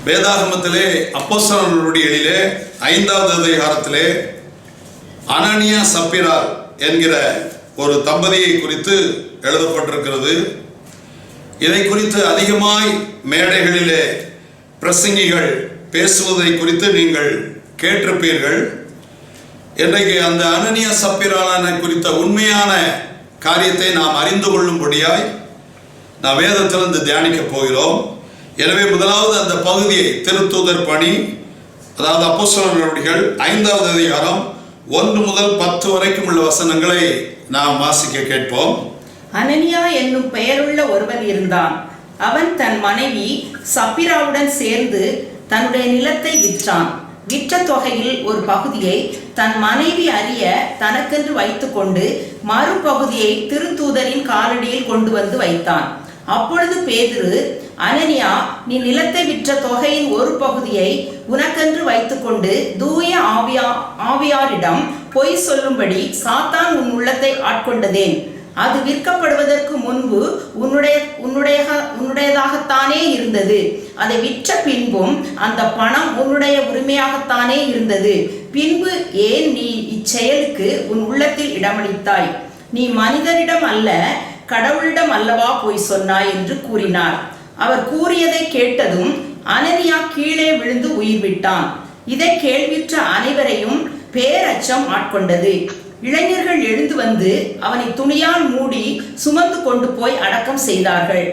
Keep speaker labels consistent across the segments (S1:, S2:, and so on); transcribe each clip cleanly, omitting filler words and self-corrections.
S1: வேதாகமத்திலே அப்போஸ்தலர்களுடைய எழிலே 5வது அதிகாரத்திலே அனனியா சப்பீராள் என்கிற ஒரு தம்பதியை குறித்து எழுதப்பட்டிருக்கிறது. இதை குறித்து அதிகமாய் மேடைகளிலே பிரசங்கிகள் பேசுவதை குறித்து நீங்கள் கேட்டிருப்பீர்கள். இன்றைக்கு அந்த அனனியா சப்பீராளனை குறித்த உண்மையான காரியத்தை நாம் அறிந்து கொள்ளும்படியாய் நாம் வேதத்திலிருந்து தியானிக்கப் போகிறோம். எனவே முதலாவது அந்த பகுதியை திருத்தூதர் பணி, அதாவது அப்போஸ்தலர்கள் 5வது அதிகாரம் 1 முதல் 10 வரைக்கும் உள்ள வசனங்களை நாம் வாசிக்க கேட்போம்.
S2: அனனியா என்னும் பெயருள்ள ஒருவன் இருந்தான். அவன் தன் மனைவி சப்பீராவுடன் சேர்ந்து தன்னுடைய நிலத்தை விற்றான். விற்ற தொகையில் ஒரு பகுதியை தன் மனைவி அறிய தனக்கென்று வைத்துக்கொண்டு மறுபகுதியை திருத்தூதரின் காலடியில் கொண்டு வந்து வைத்தான். அப்பொழுது பேதுரு, அனனியா, நீ நிலத்தை விற்ற தொகையின் ஒரு பகுதியை உனக்கென்று வைத்துக்கொண்டு தூய ஆவியாரிடம் பொய் சொல்லும்படி சாத்தான் உன் உள்ளத்தை ஆட்கொண்டதேன். அது விற்கப்படுவதற்கு முன்பு உன்னுடையதாகத்தானே இருந்தது. அதை விற்ற பின்பும் அந்த பணம் உன்னுடைய உரிமையாகத்தானே இருந்தது. பின்பு ஏன் நீ இச்செயலுக்கு உன் உள்ளத்தில் இடமளித்தாய்? நீ மனிதரிடம் அல்ல, கடவுளிடம் அல்லவா போய் சொன்னாய் என்று கூறினார். அவர் கூறியதை கேட்டதும் அனனியா கீழே விழுந்து உயிர் விட்டான். இதை கேள்விற்ற அனைவரையும் பேரச்சம் ஆட்கொண்டது. இளைஞர்கள் எழுந்து வந்து அவனை துணியால் மூடி சுமந்து கொண்டு போய் அடக்கம் செய்தார்கள்.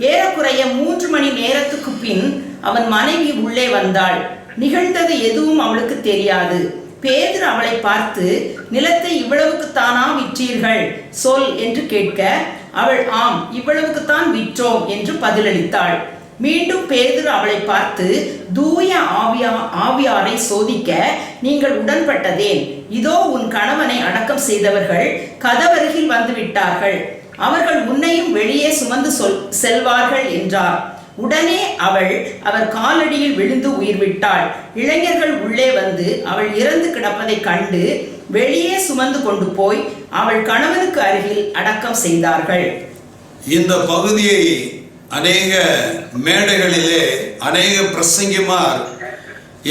S2: ஏறக்குறைய 3 மணி நேரத்துக்கு பின் அவன் மனைவி உள்ளே வந்தாள். நிகழ்ந்தது எதுவும் அவளுக்கு தெரியாது. பேதுரு அவளை பார்த்து, நிலத்தை இவ்வளவுக்குத்தானா விற்றீர்கள்? சொல் என்று கேட்க, அவள் ஆம், இவ்வளவுக்குத்தான் விற்றோம் என்று பதிலளித்தாள். மீண்டும் பேதுரு அவளை பார்த்து, தூய ஆவியாரை சோதிக்க நீங்கள் உடன்பட்டதேன்? இதோ உன் கணவனை அடக்கம் செய்தவர்கள் கதவருகில் வந்து விட்டார்கள். அவர்கள் உன்னையும் வெளியே சுமந்து செல்வார்கள் என்றார். உடனே அவர் காலடியில் விழுந்து உயிர் விட்டாள். இளைஞர்கள் உள்ளே வந்து அவள் இறந்து கிடப்பதை கண்டு வெளியே சுமந்து கொண்டு போய் அவள் கணவனுக்கு அருகில் அடக்கம் செய்தார்கள்.
S1: இந்த பகுதியை அநேக மேடைகளிலே அநேக பிரசங்கிமார்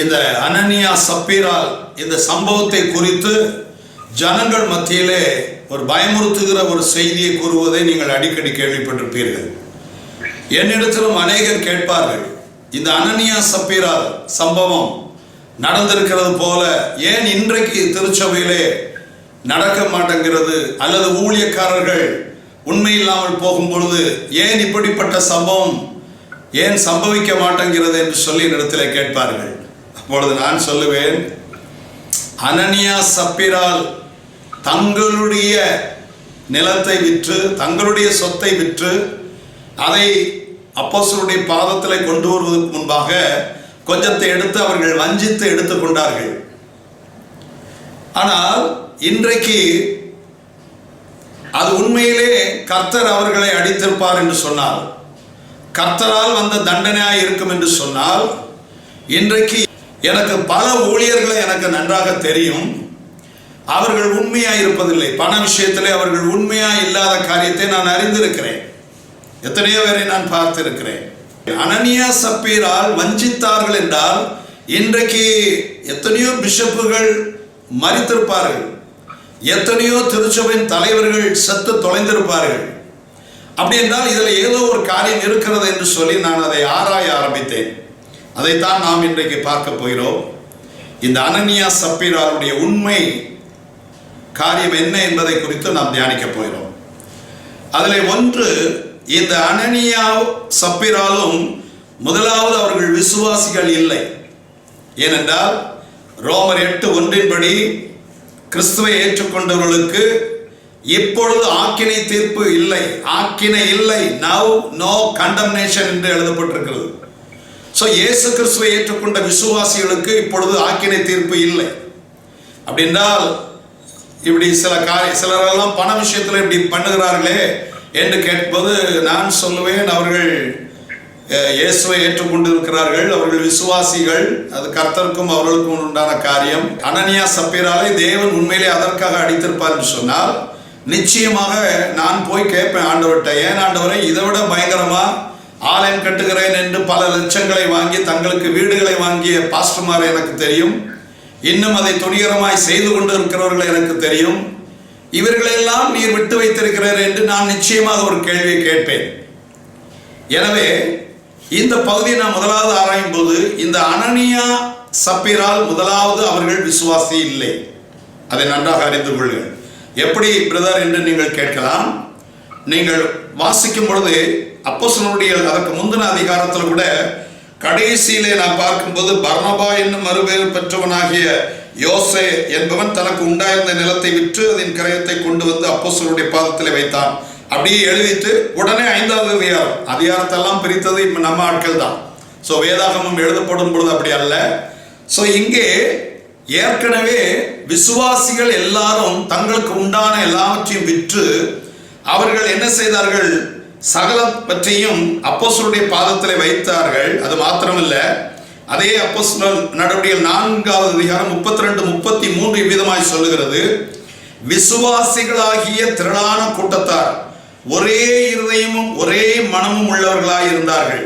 S1: இந்த அனனியா சப்பீராள் இந்த சம்பவத்தை குறித்து ஜனங்கள் மத்தியிலே ஒரு பயமுறுத்துகிற ஒரு செய்தியை கூறுவதை நீங்கள் அடிக்கடி கேள்விப்பட்டிருப்பீர்கள். என்னிடத்திலும் அநேகர் கேட்பார்கள், இந்த அனனியா சப்பீராள் சம்பவம் நடந்திருக்கிறது போல ஏன் இன்றைக்கு திருச்சபையிலே நடக்க மாட்டேங்கிறது, அல்லது ஊழியக்காரர்கள் உண்மையில்லாமல் போகும் பொழுது ஏன் இப்படிப்பட்ட சம்பவம் ஏன் சம்பவிக்க மாட்டேங்கிறது என்று சொல்லி என்னிடத்தில் கேட்பார்கள். அப்பொழுது நான் சொல்லுவேன், அனனியா சப்பீராள் தங்களுடைய நிலத்தை விற்று, தங்களுடைய சொத்தை விற்று, அதை அப்போஸ்தலருடைய பாதத்தில் கொண்டு வருவதற்கு முன்பாக கொஞ்சத்தை எடுத்து அவர்கள் வஞ்சித்து எடுத்துக்கொண்டார்கள். ஆனால் இன்றைக்கு அது உண்மையிலே கர்த்தர் அவர்களை அடித்திருப்பார் என்று சொன்னால், கர்த்தரால் வந்த தண்டனையாய் இருக்கும் என்று சொன்னால், இன்றைக்கு எனக்கு பல ஊழியர்களை எனக்கு நன்றாக தெரியும். அவர்கள் உண்மையாய் இருப்பதில்லை. பண விஷயத்திலே அவர்கள் உண்மையாய் இல்லாத காரியத்தை நான் அறிந்திருக்கிறேன். எத்தனையோ பேரை நான் பார்த்திருக்கிறேன். அனனியா சப்பீராள் வஞ்சித்தார்கள் என்றால் இன்றைக்கு எத்தனையோ பிஷப்புகள் மரித்திருப்பார்கள், எத்தனையோ திருச்சபையின் தலைவர்கள் செத்து தொலைந்திருப்பார்கள். அப்படி என்றால் இதில் ஏதோ ஒரு காரியம் இருக்கிறது என்று சொல்லி நான் அதை ஆராய ஆரம்பித்தேன். அதைத்தான் நாம் இன்றைக்கு பார்க்க போகிறோம். இந்த அனனியா சப்பீராளுடைய உண்மை காரியம் என்ன என்பதை குறித்து நாம் தியானிக்க போகிறோம். அதில் ஒன்று, இந்த அனனியா சப்பீராலும் முதலாவது அவர்கள் விசுவாசிகள் இல்லை. ஏனென்றால் ரோமர் 8:1 கிறிஸ்துவை ஏற்றுக்கொண்டவர்களுக்கு இப்பொழுது ஆக்கினை தீர்ப்பு இல்லை, ஆக்கினை இல்லை, நவ் நோ கண்டம்னேஷன் என்று எழுதப்பட்டிருக்கிறது. ஸோ இயேசு கிறிஸ்துவை ஏற்றுக்கொண்ட விசுவாசிகளுக்கு இப்பொழுது ஆக்கினை தீர்ப்பு இல்லை. அப்படின்றால் இப்படி சிலரெல்லாம் பண விஷயத்தில் இப்படி பண்ணுகிறார்களே என்று கேட்பது, நான் சொல்லுவேன், அவர்கள் இயேசுவை ஏற்றுக்கொண்டு இருக்கிறார்கள், அவர்கள் விசுவாசிகள், அது கர்த்தருக்கும் அவர்களுக்கும் உண்டான காரியம். அனனியா சப்பீராளை தேவன் உண்மையிலே அதற்காக அடித்திருப்பார் என்று சொன்னால் நிச்சயமாக நான் போய் கேட்பேன் ஆண்டவர்கிட்ட, ஏன் ஆண்டவரை இதை விட பயங்கரமா ஆலயம் கட்டுகிறேன் என்று பல லட்சங்களை வாங்கி தங்களுக்கு வீடுகளை வாங்கிய பாஸ்டர்மார் எனக்கு தெரியும். இன்னும் அதை துணிகரமாய் செய்து கொண்டு இருக்கிறவர்கள் எனக்கு தெரியும். இவர்களெல்லாம் நீர் விட்டு வைத்திருக்கிறார் என்று நான் நிச்சயமாக ஒரு கேள்வியை கேட்பேன். எனவே இந்த பகுதியை நான் முதலாவது ஆராயும் போது இந்த அனனியா சப்பீரால் முதலாவது அவர்கள் விசுவாசி இல்லை. அதை நன்றாக அறிந்து கொள்ளுங்கள். எப்படி பிரதர் என்று நீங்கள் கேட்கலாம். நீங்கள் வாசிக்கும் பொழுது அப்போஸ்தலருடைய அதற்கு முந்தின அதிகாரத்தில் கூட கடைசியிலே நான் பார்க்கும்போது பர்னபா என்னும் மறுபெயர் பெற்றவனாகிய யோசே என்பவன் தனக்கு உண்டாயிருந்த நிலத்தை விற்று அதன் கிரயத்தை கொண்டு வந்து அப்போஸ்தலருடைய பாதத்திலே வைத்தான். அப்படியே எழுதிட்டு உடனே 5வது அதிகாரத்தெல்லாம் பிரித்தது நம்ம ஆட்கள் தான். ஸோ வேதாகமம் எழுதப்படும் பொழுது அப்படி அல்ல. ஸோ இங்கே ஏற்கனவே விசுவாசிகள் எல்லாரும் தங்களுக்கு உண்டான எல்லாவற்றையும் விற்று அவர்கள் என்ன செய்தார்கள், சகலவற்றையும் அப்போஸ்தலருடைய பாதத்தில் வைத்தார்கள். அது மாத்திரமல்ல, அதே அப்போஸ்தலர் நடவடிக்கைகள் 4வது அதிகாரம் 32-33 இவ்விதமாய் சொல்லுகிறது, விசுவாசிகளாகிய திரளான கூட்டத்தார் ஒரே இருதயமும் ஒரே மனமும் உள்ளவர்களாய் இருந்தார்கள்.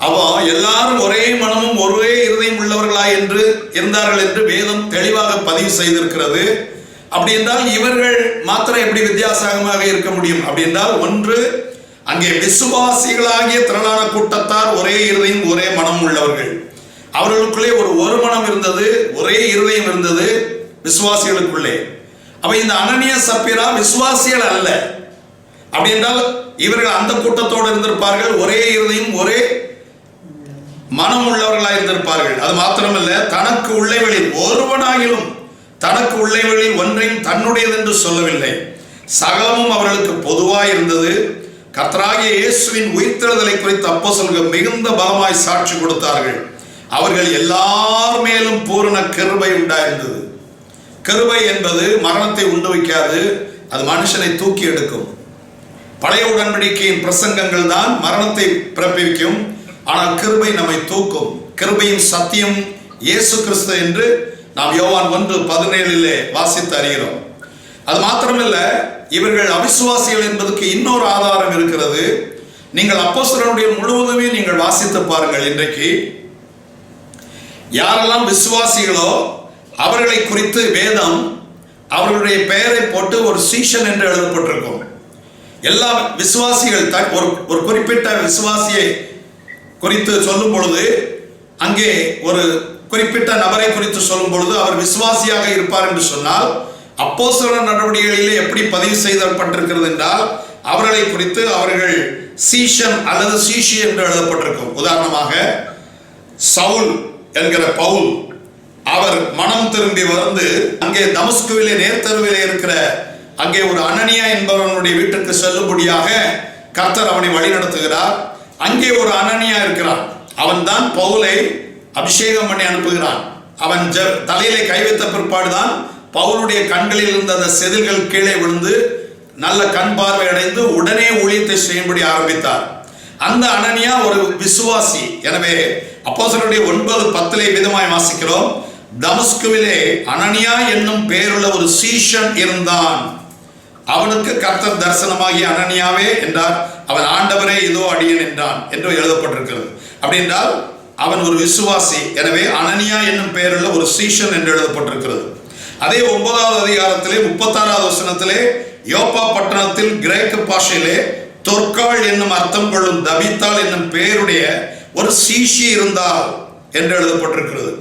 S1: அவோ எல்லாரும் ஒரே மனமும் ஒரே இருதயம் உள்ளவர்களாய் என்று இருந்தார்கள் என்று வேதம் தெளிவாக பதிவு செய்திருக்கிறது. அப்படி என்றால் இவர்கள் மாத்திரம் எப்படி வித்தியாசமாக இருக்க முடியும்? அப்படி என்றால் ஒன்று, அங்கே விசுவாசிகளாகிய திரளான கூட்டத்தார் ஒரே இருதயம் ஒரே மனம் உள்ளவர்கள். அவர்களுக்குள்ளே ஒரு மனம் இருந்தது, ஒரே இருதயம் இருந்தது விசுவாசிகளுக்குள்ளே. அப்ப இந்த அனனியா சப்பீரா விசுவாசிகள் அல்ல. அப்படி என்றால் இவர்கள் அந்த கூட்டத்தோடு இருந்திருப்பார்கள், ஒரே இருதயம் ஒரே மனம் உள்ளவர்களாக இருந்திருப்பார்கள். அது மாத்திரமல்ல, தனக்கு உள்ளவைகளில் ஒருவனாகிலும் தனக்கு உள்ளவைகளில் ஒன்றையும் தன்னுடையது என்று சொல்லவில்லை. சகலமும் அவர்களுக்கு பொதுவாய் இருந்தது. கர்த்தராகிய இயேசுவின் உயிர்த்தெழுதலை குறித்து அப்போஸ்தலர்கள் மிகுந்த பலமாய் சாட்சி கொடுத்தார்கள். அவர்கள் எல்லார் மேலும் பூரண கிருபை உண்டாயிருந்தது. கிருபை என்பது மரணத்தை உண்டு வைக்காது, அது மனுஷனை தூக்கி எடுக்கும். பழைய உடன்படிக்கையின் பிரசங்கங்கள் தான் மரணத்தை பிறப்பிக்கும், ஆனால் கிருபை நம்மை தூக்கும். கிருபையும் சத்தியம் இயேசு கிறிஸ்து என்று நாம் யோவான் 1:17 வாசித்து அறிகிறோம். அது மாத்திரமல்ல, இவர்கள் அவிசுவாசிகள் என்பதற்கு இன்னொரு ஆதாரம் இருக்கிறது. நீங்கள் அப்போஸ்தலருடைய முழுவதுமே நீங்கள் வாசித்து பாருங்கள். இன்றைக்கு யாரெல்லாம் விசுவாசிகளோ அவர்களை குறித்து வேதம் அவர்களுடைய பெயரை போட்டு ஒரு சீஷன் என்று எழுதப்பட்டிருக்கும். எல்லா விசுவாசிகள் ஒரு குறிப்பிட்ட விசுவாசியை குறித்து சொல்லும் பொழுது, அங்கே ஒரு குறிப்பிட்ட நபரை குறித்து சொல்லும் பொழுது அவர் விசுவாசியாக இருப்பார் என்று சொன்னால், அப்போஸ்தலர் நடவடிக்கைகளிலே எப்படி பதிவு செய்யப்பட்டிருக்கிறது என்றால் அவர்களை குறித்து அவர்கள் சீஷன் அல்லது சீஷி என்று எழுதப்பட்டிருக்கும். உதாரணமாக சவுல் என்கிற பவுல், அவர் மனம் திரும்பி வந்து அங்கே தமஸ்குவிலே நேர்த்தருவிலே இருக்கிற அங்கே ஒரு அனனியா என்பவனுடைய வீட்டுக்கு செல்லும்படியாக கர்த்தர் அவனை வழி நடத்துகிறார். அங்கே ஒரு அனனியா இருக்கிறான். அவன் தான் பவுலை அபிஷேகம் பண்ணி அனுப்புகிறான். அவன் தலையிலே கை வைத்த பிற்பாடுதான் பவுலுடைய கண்களில் இருந்த அந்த செதில்கள் கீழே விழுந்து நல்ல கண் பார்வை அடைந்து உடனே ஊழியத்தை செய்யும்படி ஆரம்பித்தார். அந்த அனனியா ஒரு விசுவாசி. எனவே அப்போஸ்தலருடைய 9:10 விதமாய் வாசிக்கிறோம், தமஸ்குவிலே அனனியா என்னும் பெயருள்ள ஒரு சீஷன் இருந்தான். அவனுக்கு கர்த்தர் தரிசனமாகிய அனனியாவே என்றார். அவன் ஆண்டவரே இதோ அடியேன் என்றான் என்று எழுதப்பட்டிருக்கிறது. அப்படி என்றால் அவன் ஒரு விசுவாசி. எனவே அனனியா என்னும் பெயருள்ள ஒரு சீஷன் என்று எழுதப்பட்டிருக்கிறது. அதே 9வது அதிகாரத்திலே 36வது வசனத்திலே, யோப்பா பட்டணத்தில் கிரேக்க பாஷையிலே தொற்காள் என்னும் அர்த்தம் கொள்ளும் தபித்தாள் என்னும் பெயருடைய ஒரு சீஷி இருந்தாள் என்று எழுதப்பட்டிருக்கிறது.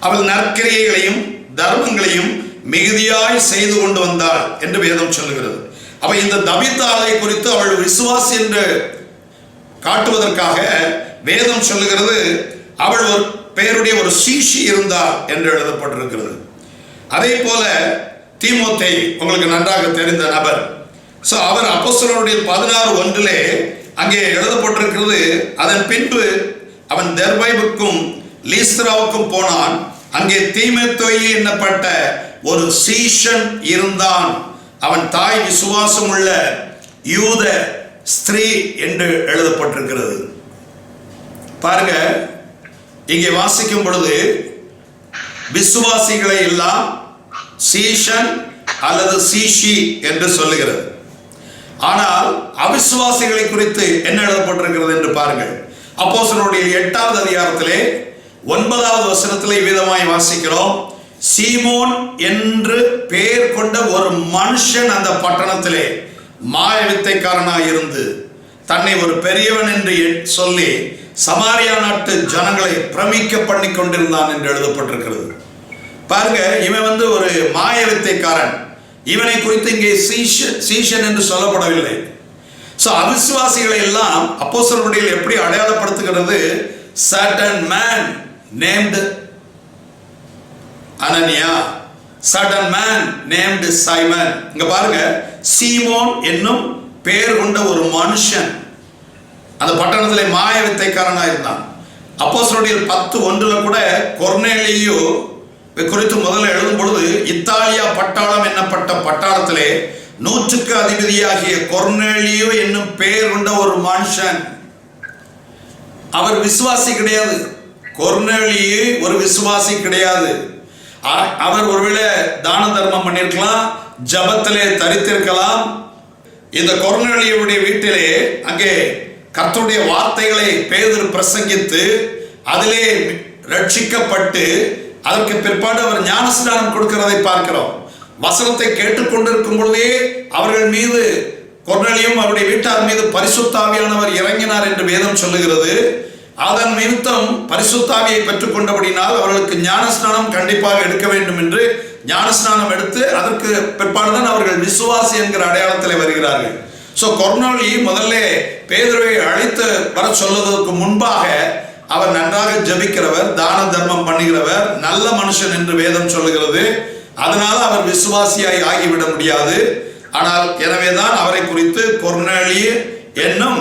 S1: அவள் நற்கிரியைகளையும் தர்மங்களையும் மிகுதியாய் செய்து கொண்டு வந்தாள் என்று வேதம் சொல்லுகிறது. அப்ப இந்த தபித்தாளை குறித்து அவள் விசுவாசி என்று காட்டுவதற்காக வேதம் சொல்லுகிறது, அவள் ஒரு பெயருடைய ஒரு சீஷி இருந்தாள் என்று எழுதப்பட்டிருக்கிறது. அதே போல தீமோத்தேயு உங்களுக்கு நன்றாக தெரிந்த நபர். ஸோ அவர் அப்போஸ்தலருடைய 16:1 அங்கே எழுதப்பட்டிருக்கிறது. அதன் பின்பு அவன் தெர்பைபுக்கும் லீஸ்திராவுக்கும் போனான். அங்கே தீமோத்தேயு என்னப்பட்ட ஒரு சீஷன் இருந்தான். அவன் தாய் விசுவாசம் உள்ள யூத ஸ்திரீ என்று எழுதப்பட்டிருக்கிறது. பாருங்க, இங்கே வாசிக்கும் பொழுது விசுவாசிகளை எல்லாம் சீஷன் அல்லது சீஷி என்று சொல்லுகிறது. ஆனால் அவிசுவாசிகளை குறித்து என்ன எழுதப்பட்டிருக்கிறது என்று பாருங்கள். அப்போஸ்தலருடைய 8வது அதிகாரத்திலே 9வது வசனத்திலே விதமாய் வாசிக்கிறோம். சீமோன் என்று பெயர் கொண்ட ஒரு மனுஷன் அந்த பட்டணத்திலே மாயவித்தைக்காரனாய் இருந்து தன்னை ஒரு பெரியவன் என்று சொல்லி சமாரியா நாட்டு ஜனங்களை பிரமிக்க பண்ணி கொண்டிருந்தான் என்று எழுதப்பட்டிருக்கிறது. பாருங்க, இவன் ஒரு மாயவித்தைக்காரன். இவனை குறித்து இங்கே சீஷன் என்று சொல்லப்படவில்லை. அவிசுவாசிகளை எல்லாம் அப்போஸ்தலருடைய எப்படி அடையாளப்படுத்துகிறது? certain man named அனனியா, certain man named Simon. இங்க பாருங்க, சீமோன் என்னும் பெயர் கொண்ட ஒரு மனுஷன் அந்த பட்டணத்திலே மாய வித்தைக்காரனா இருந்தான். அப்போஸ்தலருடைய 10:1 கூட கொர்நேலியு குறித்து முதல்ல எழுதும் பொழுது, இத்தாலியா பட்டாளம் என்னப்பட்ட பட்டாளத்திலே 100க்கு அதிபதியாகிய கொர்நேலியு என்னும் பெயர் கொண்ட ஒரு மனுஷன். அவர் விசுவாசி கிடையாது. கொர்நேலியு ஒரு விசுவாசி கிடையாது. அவர் ஒருவேளை தான தர்மம் பண்ணிருக்கலாம், ஜபத்திலே தரித்திருக்கலாம். இந்த கொர்நேலியுடைய வீட்டிலே அங்கே கர்த்தருடைய வார்த்தைகளை பேதுரு பிரசங்கித்து அதிலே ரட்சிக்கப்பட்டு அதற்கு பிற்பாடு அவர் ஞானஸ்நானம் கொடுக்கிறதை பார்க்கிறோம். வசனத்தை கேட்டுக்கொண்டிருக்கும் பொழுதே அவர்கள் மீது, கொர்நேலியும் அவருடைய வீட்டார் மீது பரிசுத்த ஆவியானவர் இறங்கினார் என்று வேதம் சொல்லுகிறது. அதன் நிமித்தம் பரிசுத்த ஆவியை பெற்றுக் கொண்டபடினால் அவர்களுக்கு ஞானஸ்நானம் கண்டிப்பாக எடுக்க வேண்டும் என்று ஞானஸ்நானம் எடுத்து அதற்கு பிற்பாடுதான் அவர்கள் விசுவாசி என்கிற அடையாளத்தில் வருகிறார்கள். கொர்நேலி முதல்ல பேதுருவை அழைத்து வர சொல்வதற்கு முன்பாக அவர் நன்றாக ஜெபிக்கிறவர், தான தர்மம் பண்ணுகிறவர், நல்ல மனுஷன் என்று வேதம் சொல்லுகிறது. அதனால அவர் விசுவாசியாய் ஆகிவிட முடியாது. ஆனால் எனவேதான் அவரை குறித்து கொர்நேலி என்னும்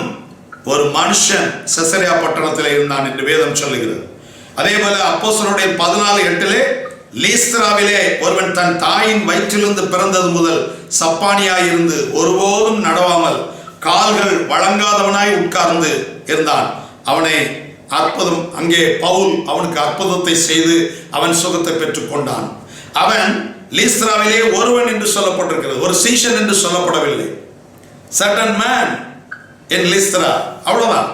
S1: ஒரு மனுஷன் செசரியா பட்டணத்தில் இருந்தான் என்று வேதம் சொல்லுகிறது. அதே போல அப்போஸ்தலருடைய 14:8 லீஸ்திராவிலே ஒருவன் தன் தாயின் வயிற்றிலிருந்து பிறந்தது முதல் சப்பானியாய் இருந்து ஒருபோதும் நடவாமல் கால்கள் வழங்காதவனாய் உட்கார்ந்து இருந்தான். அவனை அற்புதம், அங்கே பவுல் அவனுக்கு அற்புதத்தை செய்து அவன் சுகத்தை பெற்றுக் கொண்டான். அவன் லீஸ்திராவிலே ஒருவன் என்று சொல்லப்பட்டிருக்கிறது, ஒரு சீஷன் என்று சொல்லப்படவில்லை. certain man in லீஸ்திரா, அவ்வளவுதான்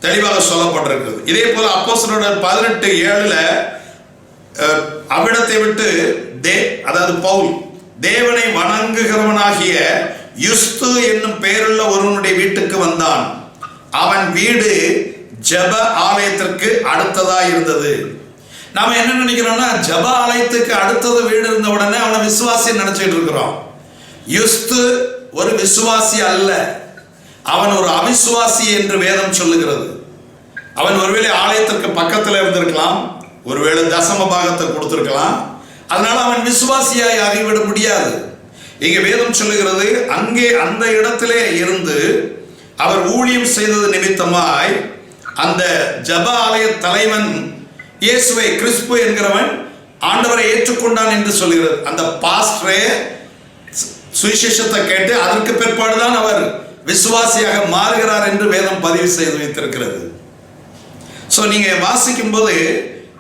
S1: தெளிவாக சொல்லப்பட்டிருக்கிறது. இதே போல அப்போஸ்தலர் 18:7 அவ்விடத்தை விட்டு அதாவது பவுல் தேவனை வணங்குகிறவனாகிய யுஸ்து என்னும் பெயருள்ள ஒருவனுடைய வீட்டுக்கு வந்தான். அவன் வீடு ஜெப ஆலயத்திற்கு அடுத்ததா இருந்தது. நாம என்ன நினைக்கிறோம்னா, ஜெப ஆலயத்துக்கு அடுத்தது வீடு இருந்த உடனே அவனை விசுவாசி நினைச்சிட்டு இருக்கிறோம். யுஸ்து ஒரு விசுவாசி அல்ல, அவன் ஒரு அவிசுவாசி என்று வேதம் சொல்லுகிறது. அவன் ஒருவேளை ஆலயத்திற்கு பக்கத்தில் இருந்திருக்கலாம், ஒருவேளை தசம பாகத்தை கொடுத்திருக்கலாம். அதனால அவன் விசுவாசியாய் ஆகிவிட முடியாது. இங்க வேதம் சொல்லுகிறது, அங்கே அந்த இடத்திலே இருந்து அவர் ஊழியம் செய்தது நிமித்தமாய் அந்த ஜெப ஆலய தலைவன் இயேசுவை, கிறிஸ்து என்கிறவன் ஆண்டவரை ஏற்றுக்கொண்டான் என்று சொல்லுகிறது. அந்த பாஸ்டரே சுவிசேஷத்தை கேட்டு அதற்கு பிற்பாடுதான் அவர் விசுவாசியாக மாறுகிறார் என்று வேதம் பதிவு செய்து வைத்திருக்கிறது. நீங்க வாசிக்கும் போது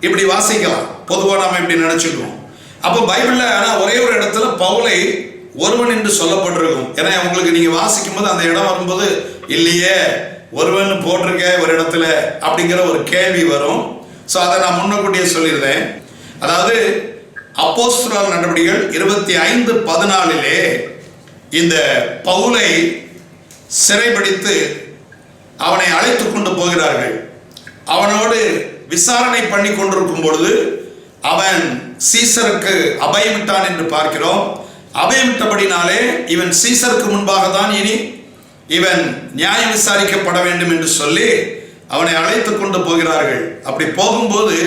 S1: இப்படி வாசிக்கலாம், பொதுவாக நாம இப்படி நினைச்சுக்கிறோம். அப்போ பைபிள்ல ஒரே ஒரு இடத்துல பவுலை ஒருவன் என்று சொல்லப்பட்டிருக்கும். ஏன்னா உங்களுக்கு நீங்க வாசிக்கும் போது அந்த இடம் வரும்போது, இல்லையே ஒருவன் போட்டிருக்க ஒரு இடத்துல அப்படிங்கிற ஒரு கேள்வி வரும். அதை நான் முன்னக்கூட்டியே சொல்லியிருந்தேன். அதாவது அப்போஸ்தலர் நடவடிக்கைகள் 25:14 இந்த பவுலை சிறைபிடித்து அவனை அழைத்து கொண்டு போகிறார்கள். அவனோடு விசாரணை பண்ணி கொண்டிருக்கும் பொழுது அவன் சீசருக்கு அபயமிட்டான் என்று பார்க்கிறோம். அபயமிட்டபடினாலே இவன் சீசருக்கு முன்பாக தான் இனி இவன் நியாயம் விசாரிக்கப்பட வேண்டும் என்று சொல்லி அவனை அழைத்து கொண்டு போகிறார்கள். அப்படி போகும்போது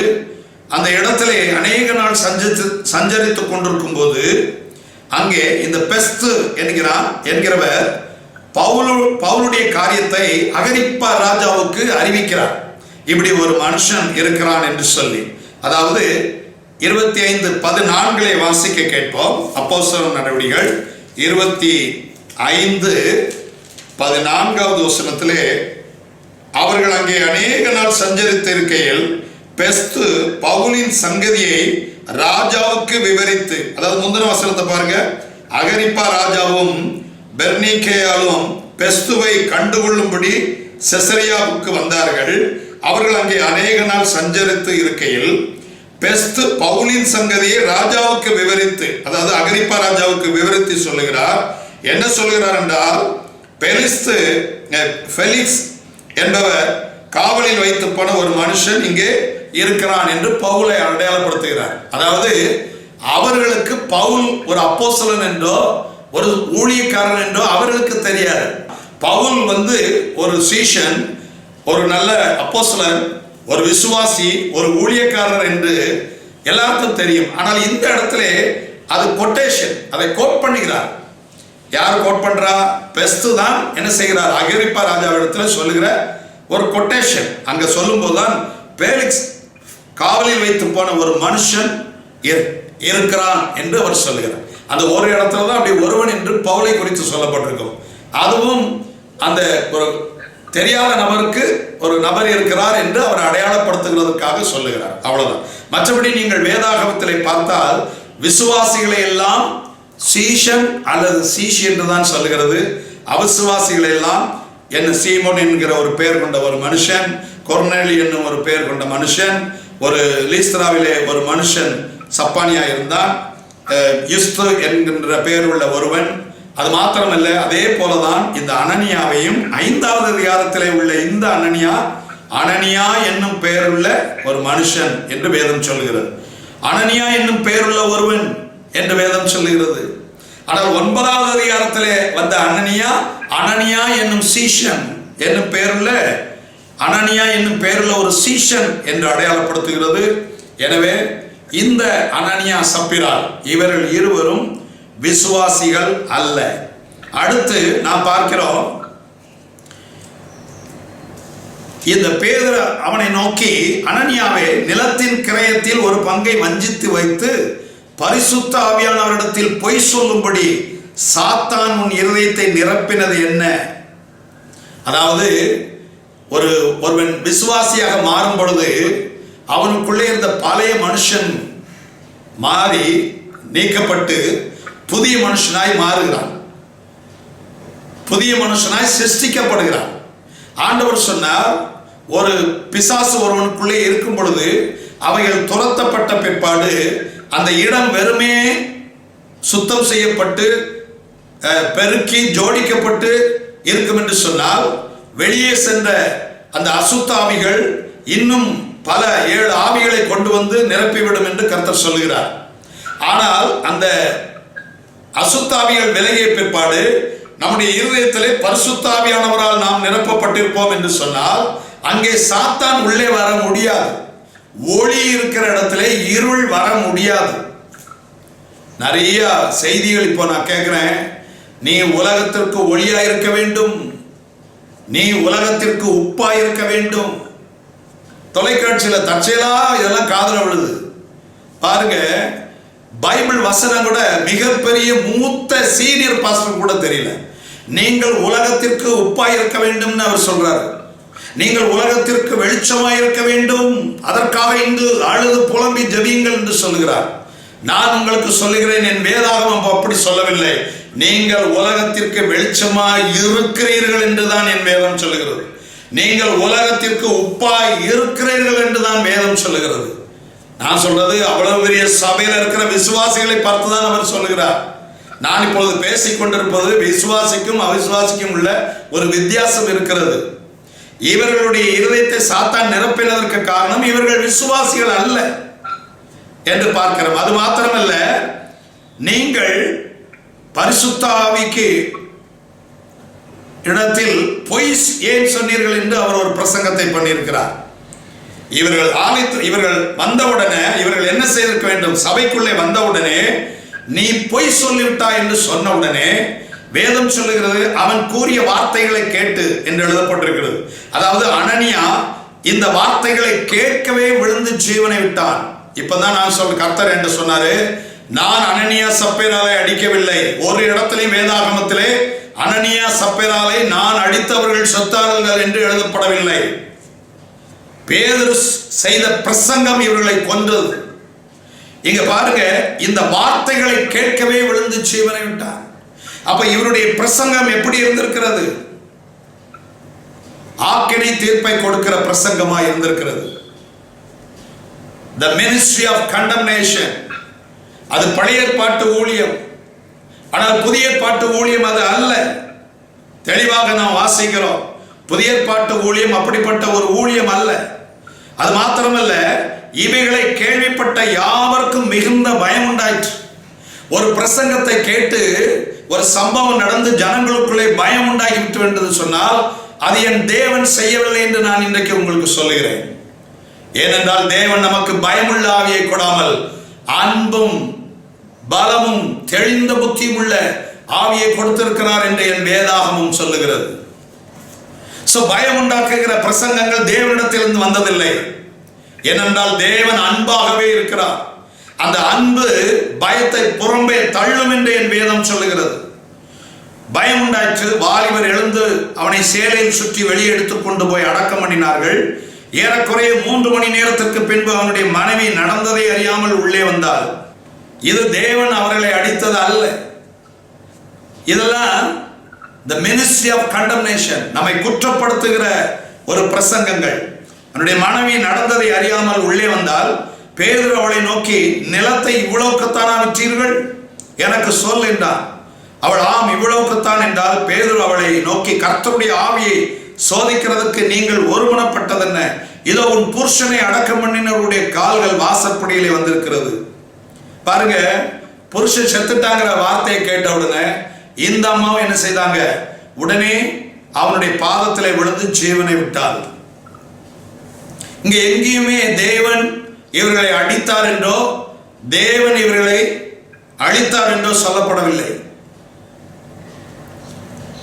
S1: அந்த இடத்திலே அநேக நாள் சஞ்சரித்து கொண்டிருக்கும் போது அங்கே இந்த பெஸ்து என்கிறவர் பவுலுடைய காரியத்தை அகிரிப்பா ராஜாவுக்கு அறிவிக்கிறார். இப்படி ஒரு மனுஷன் இருக்கிறான் என்று சொல்லி. அதாவது 25:14 வாசிக்க கேட்போம். அப்போஸ்தலர் நடவடிக்கைகள் 25:14 வசனத்திலே, அவர்கள் அங்கே அநேக நாள் சஞ்சரித்து இருக்கையில் பெஸ்து பவுலின் சங்கதியை ராஜாவுக்கு விவரித்து, அதாவது முந்தின வசனத்தை பாருங்க, அகிரிப்பா ராஜாவும் பெர்னிக்கேயாலும் பெஸ்துவை கண்டுகொள்ளும்படி செசரியாவுக்கு வந்தார்கள். அவர்கள் அங்கே அநேக நாள் சஞ்சரித்து இருக்கையில் பெஸ்து பவுலின் சங்கதியை ராஜாவுக்கு விவரித்து, அதாவது அகிரிப்பா ராஜாவுக்கு விவரித்து சொல்லுகிறார். என்ன சொல்கிறார் என்றால், ஃபெலிக்ஸ் என்பவர் காவலில் வைத்து போன ஒரு மனுஷன் இங்கே இருக்கிறான் என்று பவுலை அடையாளப்படுத்துகிறார். அதாவது அவர்களுக்கு பவுல் ஒரு அப்போஸ்தலன் என்றோ ஒரு ஊழியக்காரன் என்றோ அவர்களுக்கு தெரியாது. பவுல் ஒரு சீஷன், ஒரு நல்ல அப்போஸ்தலன், ஒரு விசுவாசி, ஒரு ஊழியக்காரர் என்று எல்லாருக்கும் தெரியும். ஆனால் இந்த இடத்துல அது கொட்டேஷன், அதை கோட் பண்ணுகிறார். யார் கோட் பண்றா? பெஸ்து தான் என்ன செய்கிறார்? அகிரிப்பா ராஜாவிடத்தில் சொல்லுகிற ஒரு கொட்டேஷன். அங்க சொல்லும் போதுதான் பேலிக்ஸ் காவலில் வைத்து போன ஒரு மனுஷன் இருக்கிறான் என்று அவர் சொல்லுகிறார். அந்த ஒரு இடத்துல தான் அப்படி ஒருவன் என்று பவுலை குறித்து சொல்லப்பட்டிருக்கும். அதுவும் அந்த ஒரு தெரியாத நபருக்கு ஒரு நபர் இருக்கிறார் என்று அவர் அடையாளப்படுத்துகிறதுக்காக சொல்லுகிறார். அவ்வளவுதான். மற்றபடி நீங்கள் வேதாகமத்திலே பார்த்தால் விசுவாசிகளை எல்லாம் சீஷன் அல்லது சீஷி என்று தான் சொல்லுகிறது. அவிசுவாசிகளை எல்லாம் என்ன சீமோன் என்கிற ஒரு பெயர் கொண்ட ஒரு மனுஷன், கொர்நேலி என்னும் ஒரு பெயர் கொண்ட மனுஷன், ஒரு லீஸ்திராவிலே ஒரு மனுஷன் சப்பானியா இருந்தான், யுஸ்து என்கின்ற பெயர் உள்ள ஒருவன். அது மாத்திரமல்ல, அதே போலதான் இந்த அனனியாவையும் 5வது அதிகாரத்திலே உள்ள இந்த அனனியா என்னும் பெயருள்ள ஒரு மனுஷன் என்று வேதம் சொல்கிறது. அனனியா என்னும் பெயருள்ள ஒருவன் என்று வேதம் சொல்லுகிறது. ஆனால் 9வது அதிகாரத்திலே வந்த அனனியா என்னும் சீஷன் என்னும் பெயருள்ள அனனியா என்னும் பெயருள்ள ஒரு சீஷன் என்று அடையாளப்படுத்துகிறது. எனவே இந்த அனனியா சப்பிரால் இவர்கள் இருவரும் விசுவாசிகள் அல்ல. அடுத்து நாம் பார்க்கிறோம், இந்த பேதுரு அவனை நோக்கி, அனனியாவே, நிலத்தின் கிரயத்தில் ஒரு பங்கை வஞ்சித்து வைத்து பரிசுத்த ஆவியானவரிடத்தில் பொய் சொல்லும்படி சாத்தான் உன் இருதயத்தை நிரப்பினது என்ன? அதாவது ஒருவன் விசுவாசியாக மாறும் பொழுது அவனுக்குள்ளே இருந்த பழைய மனுஷன் மாறி நீக்கப்பட்டு புதிய மனுஷனாய் மாறுகிறான், புதிய மனுஷனாய் சிருஷ்டிக்கப்படுகிறான். ஆண்டவர் சொன்னார், ஒரு பிசாசு ஒருவனுக்குள்ளே இருக்கும் பொழுது அவைகள் துரத்தப்பட்ட பிற்பாடு அந்த இடம் வெறுமே சுத்தம் செய்யப்பட்டு பெருக்கி ஜோடிக்கப்பட்டு இருக்கும் என்று சொன்னால், வெளியே சென்ற அந்த அசுத்த ஆவிகள் இன்னும் பல 7 ஆவிகளை கொண்டு வந்து நிரப்பிவிடும் என்று கர்த்தர் சொல்லுகிறார். ஆனால் அந்த அசுத்தாவிகள் விலகிய பிற்பாடு நம்முடைய இருதயத்திலே பரிசுத்த ஆவியானவரால் நாம் நிரப்பப்பட்டிருப்போம் என்று சொன்னால், அங்கே சாத்தான் உள்ளே வர முடியாது. ஒளி இருக்கிற இடத்திலே இருள் வர முடியாது. நிறைய செய்திகள் இப்போ நான் கேட்கிறேன், நீ உலகத்திற்கு ஒளியா இருக்க வேண்டும், நீ உலகத்திற்கு உப்பா இருக்க வேண்டும். தொலைக்காட்சியில தற்செயலா இதெல்லாம் காதுல விழுது. பாருங்க, பைபிள் வசனம் கூட மிகப்பெரிய மூத்த சீனியர் பாஸ்டர் கூட தெரியல. நீங்கள் உலகத்திற்கு உப்பா இருக்க வேண்டும் அவர் சொல்றாரு. நீங்கள் உலகத்திற்கு வெளிச்சமாய் இருக்க வேண்டும், அதற்காக இன்று அழுது புலம்பி ஜெபியுங்கள் என்று சொல்லுகிறார். நான் உங்களுக்கு சொல்லுகிறேன், என் வேதாகமம் அப்படி சொல்லவில்லை. நீங்கள் உலகத்திற்கு வெளிச்சமாய் இருக்கிறீர்கள் என்றுதான் என் வேதம் சொல்லுகிறது. நீங்கள் உலகத்திற்கு உப்பாய் இருக்கிறீர்கள் என்றுதான் வேதம் சொல்லுகிறது. நான் சொல்றது அவ்வளவு பெரிய சபையில் இருக்கிற விசுவாசிகளை பார்த்துதான் அவர் சொல்லுகிறார். நான் இப்பொழுது பேசிக் கொண்டிருப்பது விசுவாசிக்கும் அவிசுவாசிக்கும் உள்ள ஒரு வித்தியாசம் இருக்கிறது. இவர்களுடைய இருதயத்தை சாத்தான் நிரப்பினதற்கு காரணம் இவர்கள் விசுவாசிகள் அல்ல என்று பார்க்கிறோம். அது மாத்திரமல்ல, நீங்கள் பரிசுத்த ஆவிக்கு இடத்தில் பொய் ஏன் சொன்னீர்கள் என்று அவர் ஒரு பிரசங்கத்தை பண்ணியிருக்கிறார். இவர்கள் வந்தவுடனே இவர்கள் என்ன செய்திருக்க வேண்டும்? சபைக்குள்ளே வந்தவுடனே நீ பொய் சொல்லிவிட்டாய் என்று சொன்ன உடனே வேதம் சொல்லுகிறது, அவன் கூறிய வார்த்தைகளை கேட்டு என்று எழுதப்பட்டிருக்கிறது. அதாவது அனனியா இந்த வார்த்தைகளை கேட்கவே விழுந்து ஜீவனை விட்டான். இப்பதான் நான் சொல்ற கர்த்தர் என்று சொன்னாரு, நான் அனனியா சப்பேராலை அடிக்கவில்லை. ஒரு இடத்திலே வேதாகமத்திலே அனனியா சப்பேராலை நான் அடித்தவர்கள் செத்தார்கள் என்று எழுதப்படவில்லை. பேதுரு செய்த பிரசங்கம் இவர்களை கொன்றது. இங்க பாருங்க, இந்த வார்த்தைகளை கேட்கவே விழுந்து ஜீவனை விட்டார். அப்ப இவருடைய பிரசங்கம் எப்படி இருந்திருக்கிறது? ஆக்கினை தீர்ப்பை கொடுக்கிற பிரசங்கமா இருந்திருக்கிறது. The ministry of condemnation, அது பழைய ஏற்பாட்டு ஊழியம். ஆனால் புதிய ஏற்பாட்டு ஊழியம் அது அல்ல. தெளிவாக நாம் வாசிக்கிறோம். புதிய ஏற்பாட்டு ஊழியம் அப்படிப்பட்ட ஒரு ஊழியம் அல்ல. அது மாத்திரமல்ல, இவைகளை கேள்விப்பட்ட யாவருக்கும் மிகுந்த பயம் உண்டாயிற்று. ஒரு பிரசங்கத்தை கேட்டு ஒரு சம்பவம் நடந்து ஜனங்களுக்குள்ளே பயம் உண்டாகிவிட்டு என்று சொன்னால் அது என் தேவன் செய்யவில்லை என்று நான் இன்றைக்கு உங்களுக்கு சொல்லுகிறேன். ஏனென்றால் தேவன் நமக்கு பயமுள்ள ஆவியை கொடாமல் அன்பும் பலமும் தெளிந்த புத்தியும் உள்ள ஆவியை கொடுத்திருக்கிறார் என்று என் வேதாகமும் சொல்லுகிறது. பயம் உண்டாக்குகிற பிரசங்கங்கள் தேவனிடத்திலிருந்து வந்ததில்லை. ஏனென்றால் தேவன் அன்பாகவே இருக்கிறார். அந்த அன்பு பயத்தை புறம்பே தள்ளும் என்று என் வேதம் சொல்லுகிறது. பயம் உண்டாயிற்று. வாலிபர் எழுந்து அவனை சேலையில் சுற்றி வெளியே எடுத்துக் கொண்டு போய் அடக்கம் பண்ணினார்கள். ஏறக்குறைய 3 மணி நேரத்திற்கு பின்பு அவனுடைய மனைவி நடந்ததை அறியாமல் உள்ளே வந்தாள். இது தேவன் அவர்களை அடித்தது அல்ல. இதெல்லாம் the ministry of condemnation, நம்மை குற்றப்படுத்துகிற ஒரு பிரசங்கங்கள். அவனுடைய மனைவி நடந்ததை அறியாமல் உள்ளே வந்தால் பேதுரு அவளை நோக்கி, நிலத்தை இவ்வளவுக்குத்தானா விற்றீர்கள்? எனக்கு சொல் என்றான். அவள் ஆம் இவ்வளவுக்குத்தான் என்றால் பேதுரு அவளை நோக்கி, கர்த்தருடைய ஆவியை சோதிக்கிறதுக்கு நீங்கள் ஒருமனப்பட்டதென்ன? இதோ உன் புருஷனை அடக்கம் பண்ணினவருடைய கால்கள் வாசற்படியிலே வந்திருக்கிறது. பாருங்க, புருஷன் செத்துட்டாங்கிற வார்த்தையை கேட்ட உடனே இந்த அம்மாவும் என்ன செய்தாங்க? உடனே அவனுடைய பாதத்திலே விழுந்து ஜீவனை விட்டாள். இங்க எங்கேயுமே தேவன் இவர்களை அடித்தார் என்றோ தேவன் இவர்களை அழித்தார் என்றோ சொல்லப்படவில்லை.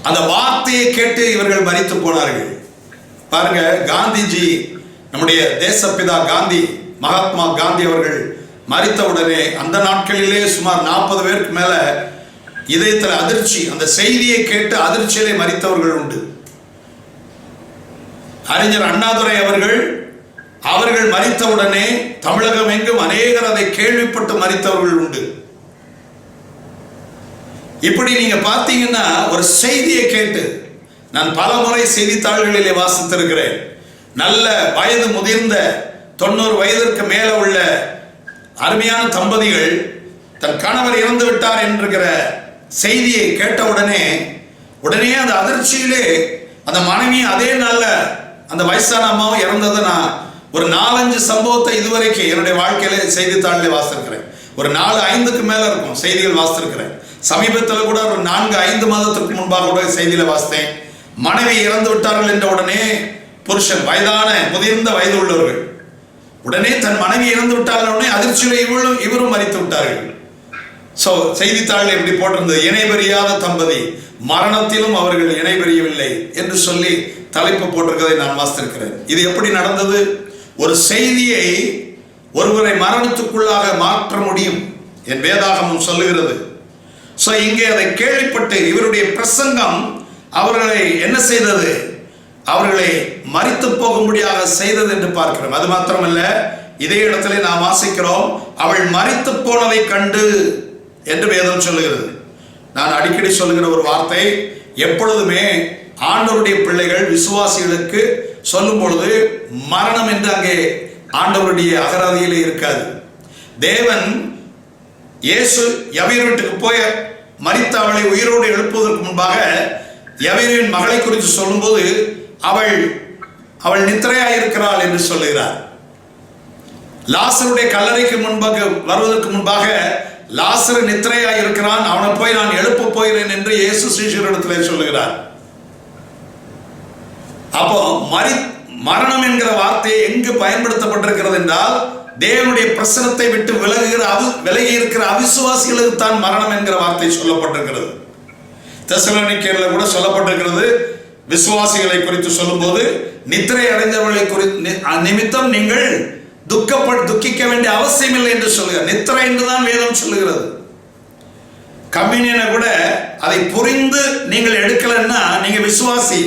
S1: அந்த வார்த்தையை கேட்டு இவர்கள் மரித்து போனார்கள். பாருங்க, காந்திஜி, நம்முடைய தேசப்பிதா காந்தி, மகாத்மா காந்தி அவர்கள் மரித்தவுடனே அந்த நாட்களிலே சுமார் 40 பேருக்கு மேல இதயத்தில் அதிர்ச்சி, அந்த செய்தியை கேட்டு அதிர்ச்சியிலே மரித்தவர்கள் உண்டு. அறிஞர் அண்ணாதுரை அவர்கள் மரித்தவுடனே தமிழகம் எங்கும் அநேகர் அதை கேள்விப்பட்டு மரித்தவர்கள் உண்டு. இப்படி நீங்க பார்த்தீங்கன்னா ஒரு செய்தியை கேட்டு, நான் பல முறை செய்தித்தாள்களிலே வாசித்திருக்கிறேன். நல்ல வயது முதிர்ந்த 90 வயதிற்கு மேல உள்ள அருமையான தம்பதிகள் தன் கணவர் இறந்து விட்டார் என்கிற செய்தியை கேட்ட உடனே அந்த அதிர்ச்சியிலே அந்த மனைவி அதே நாள்ல அந்த வயசான அம்மாவும் இறந்ததை நான் ஒரு 4-5 சம்பவத்தை இதுவரைக்கும் என்னுடைய வாழ்க்கையில செய்தித்தாளிலே வாசித்திருக்கிறேன். ஒரு 4-5க்கு மேல இருக்கும் செய்திகள் வாசித்திருக்கிறேன். சமீபத்தில் கூட ஒரு 4-5 மாதத்திற்கு முன்பாக கூட செய்தியில வாசித்தேன். மனைவி இறந்து விட்டார்கள் என்ற உடனே புருஷன், வயதான முதிர்ந்த வயது உள்ளவர்கள், உடனே தன் மனைவி இறந்து விட்டார்கள் உடனே அதிர்ச்சியில இவரும் மரித்து விட்டார்கள். செய்தித்தாளில் எப்படி போட்டிருந்தது? இணைபெரியாத தம்பதி, மரணத்திலும் அவர்கள் இணைபெரியவில்லை என்று சொல்லி தலைப்பு போட்டிருக்கதை நான் வாசித்திருக்கிறேன். இது எப்படி நடந்தது? ஒரு செய்தியை ஒருவரை மரணத்துக்குள்ளாக மாற்ற முடியும் என் வேதாகமும் சொல்லுகிறது. இங்கே அதை கேள்விப்பட்டு இவருடைய பிரசங்கம் அவர்களை என்ன செய்தது? அவர்களை மரித்து போகும்படியாக செய்தது என்று பார்க்கிறோம். அது மாத்திரமல்ல, இதே இடத்துல நாம் வாசிக்கிறோம், அவள் மரித்து போனதை கண்டு என்று வேதம் சொல்லுகிறது. நான் அடிக்கடி சொல்லுகிற ஒரு வார்த்தை, எப்பொழுதுமே ஆண்டவருடைய பிள்ளைகள் விசுவாசிகளுக்கு சொல்லும் பொழுது மரணம் என்று அங்கே ஆண்டவருடைய அகராதியிலே இருக்காது. தேவன் இயேசு யவீர் வீட்டுக்கு போய் மரித்த அவளை உயிரோடு எழுப்புவதற்கு முன்பாக யவீரின் மகளை குறித்து சொல்லும்போது அவள் நித்திரையாயிருக்கிறாள் என்று சொல்லுகிறார். லாசருடைய கல்லறைக்கு முன்பாக வருவதற்கு முன்பாக லாசரு நித்திரையாய் இருக்கிறான், அவனை போய் நான் எழுப்ப போகிறேன் என்று இயேசு சீஷரிடத்திலே சொல்லுகிறார். அப்போ மரணம் என்கிற வார்த்தை எங்கு பயன்படுத்தப்பட்டிருக்கிறது என்றால், தேவனுடைய பிரசனத்தை விட்டு விலகி இருக்கிற அவிசுவாசிகளுக்கு தான் மரணம் என்கிற வார்த்தை சொல்லப்பட்டிருக்கிறது. தெசலோனிக்கேயர்ல கூட சொல்லப்பட்டிருக்கிறது. விசுவாசிகளை குறித்து சொல்லும்போது, நித்திரை அடைந்தவர்களை குறித்து நிமித்தம் நீங்கள் துக்கிக்க வேண்டிய அவசியம் இல்லை என்று சொல்லுகிறார். நித்திரை என்றுதான் வேதம் சொல்லுகிறது. கம்யூனியனை கூட அதை புரிந்து நீங்கள் எடுக்கலன்னா நீங்க விசுவாசி.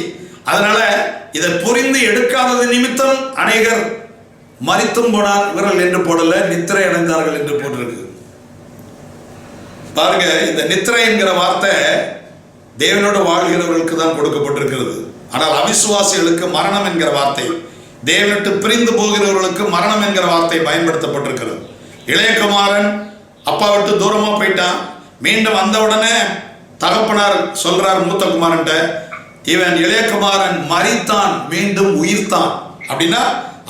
S1: அதனால இதை புரிந்து எடுக்காதது நிமித்தம் அநேகர் மரித்தும் போனார் இவர்கள் என்று போடல, நித்திரை அடைந்தார்கள் என்று போட்டிருக்கு. பாருங்க, இந்த நித்திரை என்கிற வார்த்தை தேவனோடு வாழ்கிறவர்களுக்கு தான் கொடுக்கப்பட்டிருக்கிறது. ஆனால் அவிசுவாசிகளுக்கு மரணம் என்கிற வார்த்தை, தேவனை பிரிந்து போகிறவர்களுக்கு மரணம் என்கிற வார்த்தை பயன்படுத்தப்பட்டிருக்கிறது. இளையகுமாரன் அப்பா விட்டு தூரமா போயிட்டான். மீண்டும் வந்த உடனே தகப்பனார் சொல்றார் மூத்த குமாரன்ட்ட, இவன் இளையகுமாரன் மரித்தான் மீண்டும் உயிர்த்தான். அப்படின்னா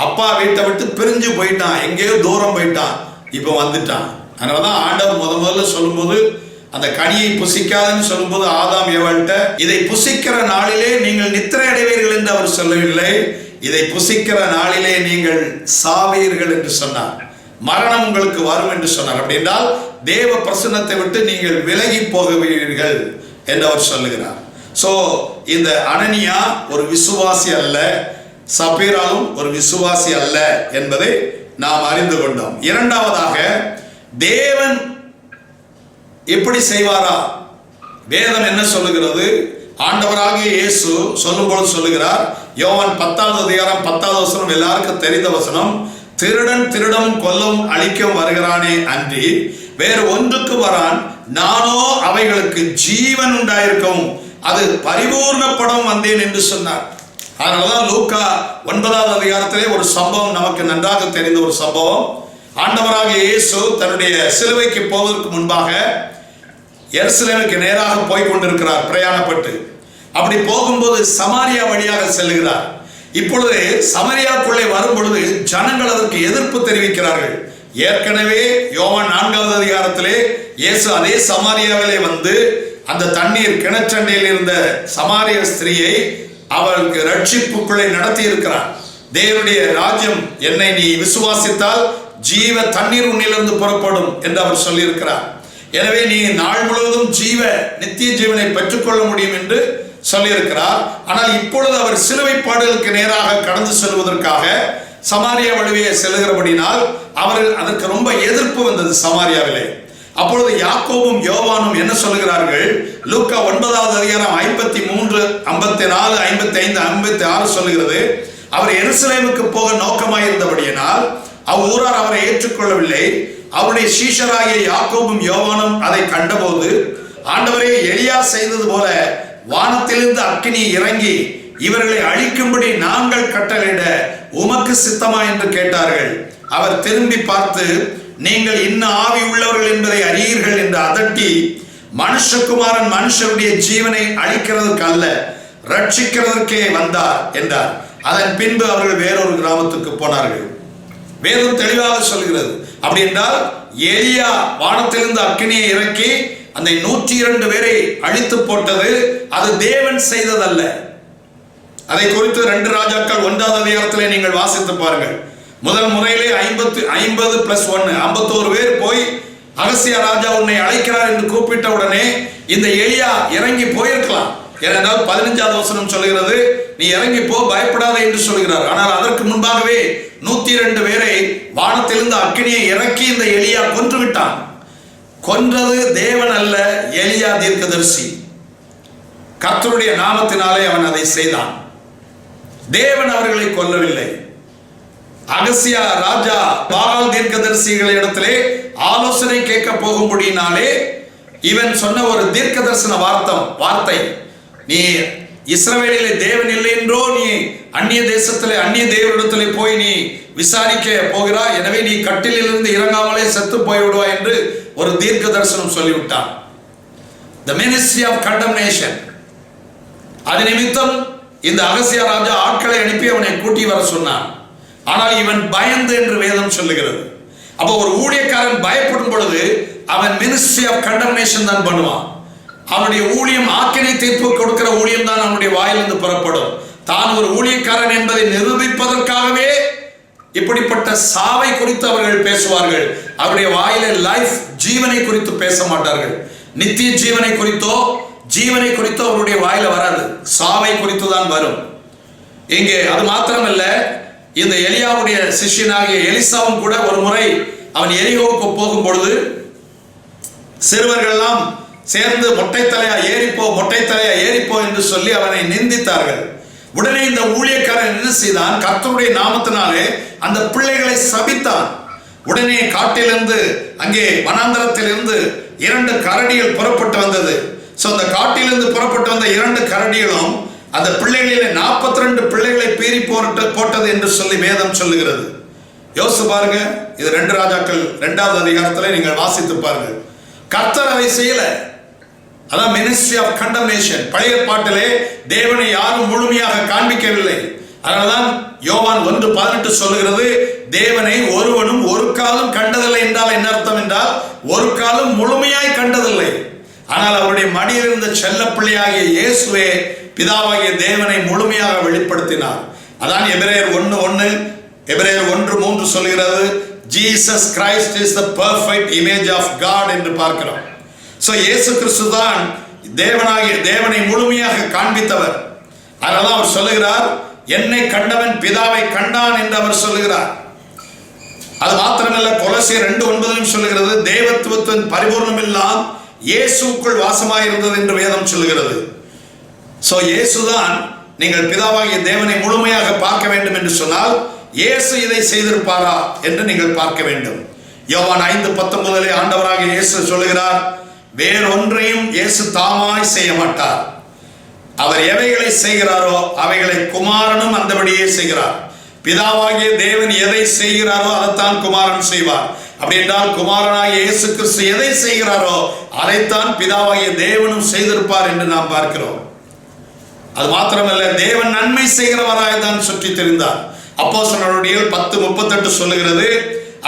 S1: அப்பா வீட்டை விட்டு பிரிஞ்சு போயிட்டான், எங்கேயோ தூரம் போயிட்டான், இப்போ வந்துட்டான். அதனாலதான் ஆண்டவர் முதல்ல சொல்லும்போது அந்த கனியை புசிக்காதுன்னு சொல்லும்போது ஆதாம் ஏவாள்கிட்ட, இதை புசிக்கிற நாளிலே நீங்கள் நித்திரை அடைவீர்கள் என்று அவர் சொல்லவில்லை, இதை புசிக்கிற நாளிலே நீங்கள் சாவீர்கள் என்று சொன்னார். மரணம் உங்களுக்கு வரும் என்று சொன்னார். அப்படி என்றால் தேவ பிரசன்னத்தை விட்டு நீங்கள் விலகி போகுவீர்கள் என்று அவர் சொல்லுகிறார். சோ இந்த அனனியா ஒரு விசுவாசி அல்ல, சப்பீராலும் ஒரு விசுவாசி அல்ல என்பதை நாம் அறிந்து கொண்டோம். இரண்டாவதாக, தேவன் எப்படி செய்வாரா? வேதம் என்ன சொல்லுகிறது? ஆண்டவராகிய இயேசு சொல்லும்போது சொல்லுகிறார், யோவான் 10வது அதிகாரம் 10வது வசனம் எல்லாருக்கும் தெரிந்த வசனம், திருடன் திருடவும் கொல்லவும் அழிக்கவும் வருகிறானே அன்றி வேறு ஒன்றுக்கு வரான், நானோ அவைகளுக்கு ஜீவன் உண்டாயிருக்கவும் அது பரிபூர்ணப்படவும் வந்தேன் என்று சொன்னார். அதனாலதான் லூக்கா 9வது அதிகாரத்திலே ஒரு சம்பவம் நமக்கு நன்றாக தெரிந்த ஒரு சம்பவம். ஆண்டவராகிய இயேசு தன்னுடைய சிலுவைக்கு போவதற்கு முன்பாக எருசலேமுக்கு நேராக போய் கொண்டிருக்கிறார் பிரயாணப்பட்டு. அப்படி போகும்போது சமாரியா வழியாக செல்லுகிறார். இப்பொழுது சமாரியாக்குள்ளே வரும் பொழுது ஜனங்கள் அதற்கு எதிர்ப்பு தெரிவிக்கிறார்கள். ஏற்கனவே யோவான் 4வது அதிகாரத்திலே இயேசு அதே சமாரியாவிலே வந்து அந்த தண்ணீர் கிணற்றண்டையில் இருந்த சமாரிய ஸ்திரீயை அவருக்கு ரட்சிப்புக்குள்ளே நடத்தி இருக்கிறார். தேவனுடைய ராஜ்யம் என்னை நீ விசுவாசித்தால் ஜீவ தண்ணீர் உன்னிலிருந்து புறப்படும் என்று அவர் சொல்லியிருக்கிறார். எனவே நீ நாள் முழுவதும் நித்திய ஜீவனை பெற்றுக்கொள்ள முடியும் என்று சொல்லியிருக்கிறார். ஆனால் இப்பொழுது அவர் சிலுவை பாடுகளுக்கு நேராக கடந்து செல்வதற்காக சமாரியா வழியே செல்கிறபடினால் அவர்கள் அதற்கு ரொம்ப எதிர்ப்பு வந்தது சமாரியாவிலே. அப்பொழுது யாக்கோபும் யோவானும் என்ன சொல்லுகிறார்கள்? லூக்கா 9வது அதிகாரம் 53, 54, 55, 56 சொல்லுகிறது, அவர் எருசலேமுக்கு போக நோக்கமாயிருந்தபடியினால் அவ்வூரார் அவரை ஏற்றுக்கொள்ளவில்லை. அவருடைய சீஷராகிய யாக்கோபும் யோவானும் அதை கண்டபோது, ஆண்டவரே, எலியா செய்தது போல வானத்திலிருந்து அக்கினி இறங்கி இவர்களை அழிக்கும்படி நாங்கள் கட்டளையிட உமக்கு சித்தமா என்று கேட்டார்கள். அவர் திரும்பி பார்த்து, நீங்கள் இன்னும் ஆவி உள்ளவர்கள் என்பதை அறியீர்கள் என்று அதட்டி, மனுஷகுமாரன் மனுஷருடைய ஜீவனை அழிக்கிறதுக்கு அல்ல, ரட்சிக்கிறதற்கே வந்தார் என்றார். அதன் பின்பு அவர்கள் வேறொரு கிராமத்துக்கு போனார்கள். வேதம் தெளிவாக சொல்கிறது. அப்படி என்றால் எலியா வானத்திலிருந்து அக்கினியை இறக்கி அந்த 102 பேரை அழித்து போட்டது அது தேவன் செய்ததல்ல. அதை குறித்து 2 ராஜாக்கள் 1வது அதிகாரத்திலே நீங்கள் வாசித்து பாருங்கள். முதல் முறையிலே 50 + 1 51 பேர் போய் அகசியா ராஜா உன்னை அழைக்கிறார் என்று கூப்பிட்ட உடனே இந்த எலியா இறங்கி போயிருக்கலாம். ஏனென்றால் 15வது வசனம் சொல்லுகிறது, நீ இறங்கி போ, பயப்படாதே என்று சொல்கிறார். ஆனால் அதற்கு முன்பாகவே 102 பேரை வானத்திலிருந்து அக்கினியை இறக்கி இந்த எலியா கொன்று விட்டான். கொன்றது தேவன் அல்ல, எலியா தீர்க்கதரிசி. கர்த்தருடைய நாமத்தினாலே அவன் அதை செய்தான். தேவன் அவர்களை கொல்லவில்லை. அகசியா ராஜா பாகால் தீர்க்கதரிசிகள் இடத்திலே ஆலோசனை கேட்க போகும்படினாலே இவன் சொன்ன ஒரு தீர்க்க தரிசன வார்த்தை, நீ இஸ்ரவேலிலே தேவன் இல்லை என்றோ, நீ அந்நிய தேசத்திலே அந்நிய தேவனிடத்திலே போய் நீ விசாரிக்க போகிறாய், எனவே நீ கட்டிலிருந்து இறங்காமலே செத்து போய்விடுவாய் என்று ஒரு தீர்க்க தரிசனம் சொல்லிவிட்டான். The ministry of condemnation. அது நிமித்தம் இந்த அகசியா ராஜா ஆட்களை அனுப்பி அவனை கூட்டி வர சொன்னான். ஆனால் இவன் பயந்து என்று வேதம் சொல்லுகிறது. அப்போ ஒரு ஊழியக்காரன் பயப்படும் பொழுது அவன் மினிஸ்ட்ரி ஆஃப் கண்டம்னேஷன் தான் பண்ணுவான். அவனுடைய ஊழியம் ஆக்கினை தீர்ப்பு கொடுக்கிற ஊழியம் தான் அவனுடைய வாயிலிருந்து புறப்படும். தான் ஒரு ஊழியக்காரன் என்பதை நிரூபிப்பதற்காகவே இப்படிப்பட்ட சாவை குறித்து அவர்கள் பேசுவார்கள். அவருடைய வாயில லைஃப், ஜீவனை குறித்து பேச மாட்டார்கள். நித்திய ஜீவனை குறித்தோ அவருடைய வாயில வராது, சாவை குறித்து தான் வரும். இங்கே அது மாத்திரமல்ல, இந்த எலியாவுடைய சிஷ்யனாகிய எலிசாவும் கூட ஒரு முறை அவன் எரிகோவுக்கு போகும் பொழுது சிறுவர்கள்லாம் சேர்ந்து மொட்டை தலையா ஏறிப்போ என்று சொல்லி அவனை நிந்தித்தார்கள். உடனே இந்த ஊழியக்காரன் என்ன செய்தான்? கர்த்தருடைய நாமத்தினாலே அந்த பிள்ளைகளை சபித்தான். உடனே காட்டிலிருந்து, அங்கே வனாந்தரத்திலிருந்து 2 கரடிகள் புறப்பட்டு வந்தது. அந்த காட்டிலிருந்து புறப்பட்டு வந்த 2 கரடிகளும் அந்த பிள்ளைகளிலே 42 பிள்ளைகளை பீறி போட்டது என்று சொல்லி வேதம் சொல்லுகிறது. யோசித்து பாருங்க. இது 2 ராஜாக்கள் 2வது அதிகாரத்தில் நீங்கள் வாசித்து பாருங்க. கர்த்தர் அதை செய்யல. அதான் மினிஸ்ட்ரி ஆஃப் கண்டம்னேஷன். பழைய பாட்டிலே தேவனை யாரும் முழுமையாக காண்பிக்கவில்லை. அதனால்தான் யோவான் 1:18 சொல்லுகிறது, தேவனை ஒருவனும் ஒரு காலம் கண்டதில்லை என்றால் என்ன அர்த்தம் என்றால், ஒரு காலம் முழுமையாய் கண்டதில்லை. ஆனால் அவருடைய மடியில் இருந்த செல்ல பிள்ளையாகிய இயேசுவே பிதாவாகிய தேவனை முழுமையாக வெளிப்படுத்தினார். அதான் எபிரேயர் 1:1 எபிரேயர் 1:3 சொல்கிறது, Jesus Christ is the perfect image of God என்று பார்க்கிறோம். சோ இயேசு கிறிஸ்து தான் தேவனை முழுமையாக காண்பித்தவர். அதனால அவர் சொல்லுகிறார், என்னை கண்டவன் பிதாவை கண்டான் என்று அவர் சொல்லுகிறார். அது மாத்திரமல்ல, கொலோசியர் 2:9 சொல்லுகிறது, தேவத்துவத்தின் பரிபூர்ணம் எல்லாம் இயேசுக்குள் வாசமாயிருந்தது என்று வேதம் சொல்லுகிறது. சோ இயேசுதான் நீங்கள் பிதாவாகிய தேவனை முழுமையாக பார்க்க வேண்டும் என்று சொன்னால் இயேசு இதை செய்திருப்பாரா என்று நீங்கள் பார்க்க வேண்டும். யோவான் 5:19 ஆண்டவராக இயேசு சொல்லுகிறார், வேறொன்றையும் இயேசு தாமாய் செய்ய மாட்டார். அவர் எவைகளை செய்கிறாரோ அவைகளை குமாரனும் அந்தபடியே செய்கிறார். பிதாவாகிய தேவன் எதை செய்கிறாரோ அதைத்தான் குமாரன் செய்வார். அப்படி என்றால் குமாரனாகிய இயேசு கிறிஸ்து எதை செய்கிறாரோ அதைத்தான் பிதாவாகிய தேவனும் செய்திருப்பார் என்று நாம் பார்க்கிறோம். அது மாத்திரமல்ல, தேவன் நன்மை செய்கிறவராய் தான் சுற்றி தெரிந்தார். அப்போஸ்தலர் 10:38 சொல்லுகிறது,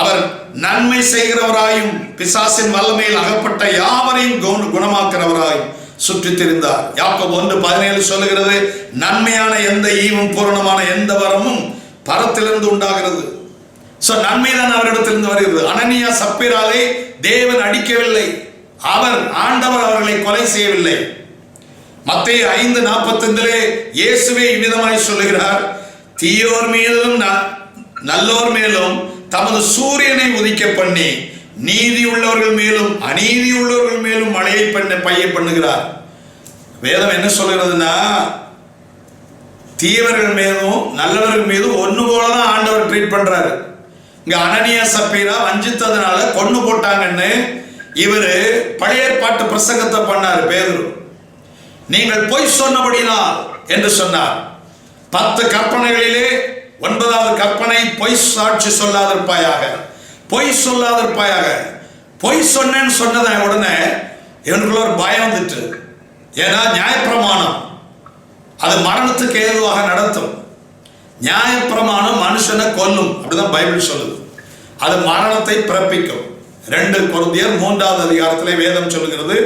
S1: அவர் நன்மை செய்கிறவராயும் பிசாசின் வல்லமையில் அகப்பட்ட யாவரையும் குணமாக்குறவராயும் சுற்றி தெரிந்தார். யாக்கோபு 1:17 சொல்லுகிறது, நன்மையான எந்த ஈவும் பூரணமான எந்த வரமும் பரத்திலிருந்து உண்டாகிறது. சோ நன்மைதான் அவரிடத்திலிருந்து வருகிறது. அனனியா சப்பீராலை தேவன் அடிக்கவில்லை, ஆண்டவர் அவர்களை கொலை செய்யவில்லை. மத்தேயு 5:45 இயேசுவே இவ்விதமாய் சொல்லுகிறார், தீயோர் மீதும் நல்லோர் மேலும் தமது சூரியனை உதிக்க பண்ணி நீதி உள்ளவர்கள் மேலும் அநீதி உள்ளவர்கள் மேலும் மழையை பெய்ய பண்ணுகிறார். வேதம் என்ன சொல்லுகிறதுனா, தீயவர்கள் மீதும் நல்லவர்கள் மீதும் ஒண்ணு போலதான் ஆண்டவர் ட்ரீட் பண்றாரு. இங்க அனனியா சப்பீரா வஞ்சித்ததுனால கொன்னு போட்டாங்கன்னு இவரு பழைய ஏற்பாட்டு பிரசங்கத்தை பண்ணாரு பேதுரு. நீங்கள் பொய் சொன்னபடினால் என்று சொன்னார். 10 கற்பனைகளிலே 9வது கற்பனை, பொய் சாட்சி சொல்லாதிருப்பாயாக. பொய் சொல்லாதிருப்பாயாக. பொய் சொன்னேன்னு சொன்னத உடனே இவனுக்குள்ள ஒரு பயம் வந்துட்டு. ஏன்னா நியாயப்பிரமாணம் அது மரணத்துக்கு ஏதுவாக நடத்தும். நியாயப்பிரமாணம் மனுஷனை கொல்லும், அப்படிதான் பைபிள் சொல்லுது. அது மரணத்தை பிறப்பிக்கும். 2 கொரிந்தியர் 3வது அதிகாரத்திலே வேதம் சொல்லுகிறது,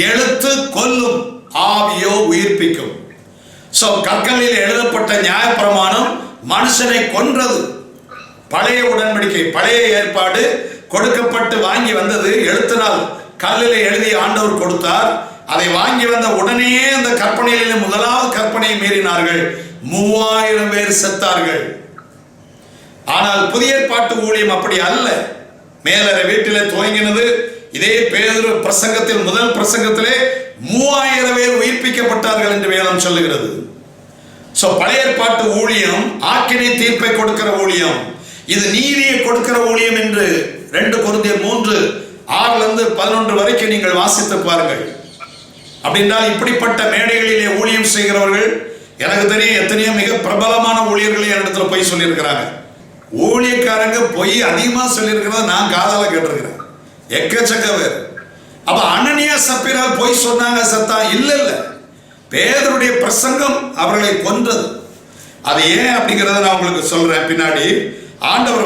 S1: எழுத்து கொல்லும், ஆவியோ உயிர்ப்பிக்கும். சோ கற்களில் எழுதப்பட்ட நியாயப்பிரமாணம் மனுஷனை கொன்றது. பழைய உடன்படிக்கை பழைய ஏற்பாடு கொடுக்கப்பட்டு வாங்கி வந்தது எழுத்தினால் கல்லில் எழுதி ஆண்டவர் கொடுத்தார். அதை வாங்கி வந்த உடனேயே அந்த கற்பனையிலே முதலாவது கற்பனையை மீறினார்கள். 3000 பேர் செத்தார்கள். ஆனால் புதிய ஏற்பாட்டு ஊழியம் அப்படி அல்ல. மேலறை வீட்டிலே துவங்கினது. இதே பேதுரு பிரசங்கத்தில் முதல் பிரசங்கத்திலே 3000 பேர் உயிர்ப்பிக்கப்பட்டார்கள் என்று வேதம் சொல்லுகிறது. சோ பழைய ஏற்பாட்டு ஊழியம் ஆக்கினை தீர்ப்பை கொடுக்கிற ஊழியம், இது நீதியை கொடுக்கிற ஊழியம் என்று 2 கொரிந்தியர் 3:6-11 வரைக்கும் நீங்கள் வாசித்து பாருங்கள். அப்படின்றால் இப்படிப்பட்ட மேடைகளிலே ஊழியம் செய்கிறவர்கள் எனக்கு தெரியும் எத்தனையோ மிக பிரபலமான ஊழியர்களே இடத்துல போய் சொல்லியிருக்கிறாங்க. ஊழியக்காரங்க பொய் அதிகமா சொல்லியிருக்கிறத நான் காதால கேட்டிருக்கிறேன், எக்கச்சக்க பேர். அப்ப அனனியா சப்பீரால் பொய் சொன்னாங்க சத்தா இல்ல, பேதருடைய பிரசங்கம் அவர்களை கொன்றது. அது ஏன் அப்படிங்கிறத நான் உங்களுக்கு சொல்றேன் பின்னாடி. ஆண்டவர்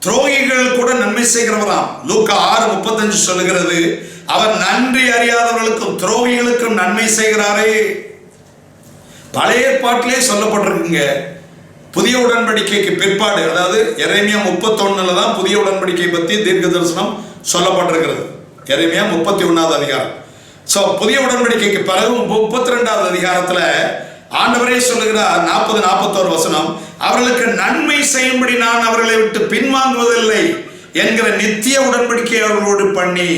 S1: துரோகிகள் கூட நன்மை செய்கிறவராம். லூக்கா 6:35 சொல்லுகிறது, அவர் நன்றி அறியாதவர்களுக்கும் துரோகிகளுக்கும் நன்மை செய்கிறாரே. பழைய ஏற்பாட்டிலே சொல்லப்பட்டிருக்குங்க. புதிய உடன்படிக்கைக்கு பிற்பாடு, அதாவது எரேமியா 31 தான் புதிய உடன்படிக்கை பற்றி தீர்க்க தரிசனம் சொல்லப்பட்டிருக்கிறது. எரேமியா 31வது அதிகாரம். சோ புதிய உடன்படிக்கைக்கு பிறகு 32வது அதிகாரத்துல ஆண்டவரே சொல்லுகிறார், 40-41 வசனம், அவர்களுக்கு நன்மை செய்யும்படி நான் அவர்களை விட்டு பின்வாங்குவதில்லை என்கிற நித்திய உடன்படிக்கை அவர்களோடு பண்ணி.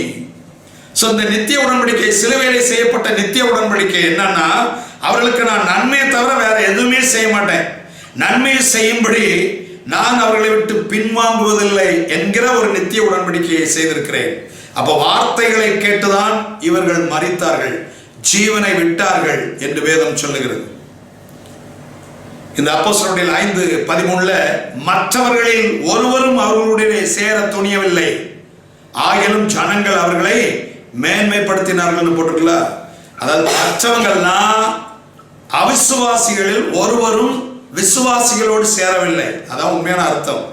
S1: சோ இந்த நித்திய உடன்படிக்கை, சிலுவையிலே செய்யப்பட்ட நித்திய உடன்படிக்கை என்னன்னா, அவர்களுக்கு நான் நன்மையை தவிர வேற எதுவுமே செய்ய மாட்டேன், நன்மை செய்யும்படி நான் அவர்களை விட்டு பின்வாங்குவதில்லை என்கிற ஒரு நித்திய உடன்படிக்கையை செய்திருக்கிறேன். அப்ப வார்த்தைகளை கேட்டுதான் இவர்கள் மரித்தார்கள். ஜீவனை விட்டார்கள் என்று வேதம் சொல்லுகிறது. இந்த அப்போஸ்தலர்கள் 5:13 மற்றவர்களில் ஒருவரும் அவர்களுடைய சேர துணியவில்லை, ஆகிலும் ஜனங்கள் அவர்களை மேன்மைப்படுத்தினார்கள் போட்டிருக்கல. அதாவது மற்றவங்கள்னா அவிசுவாசிகளில் ஒருவரும் விசுவாசிகளோடு சேரவில்லை, அதான் உண்மையான அர்த்தம்.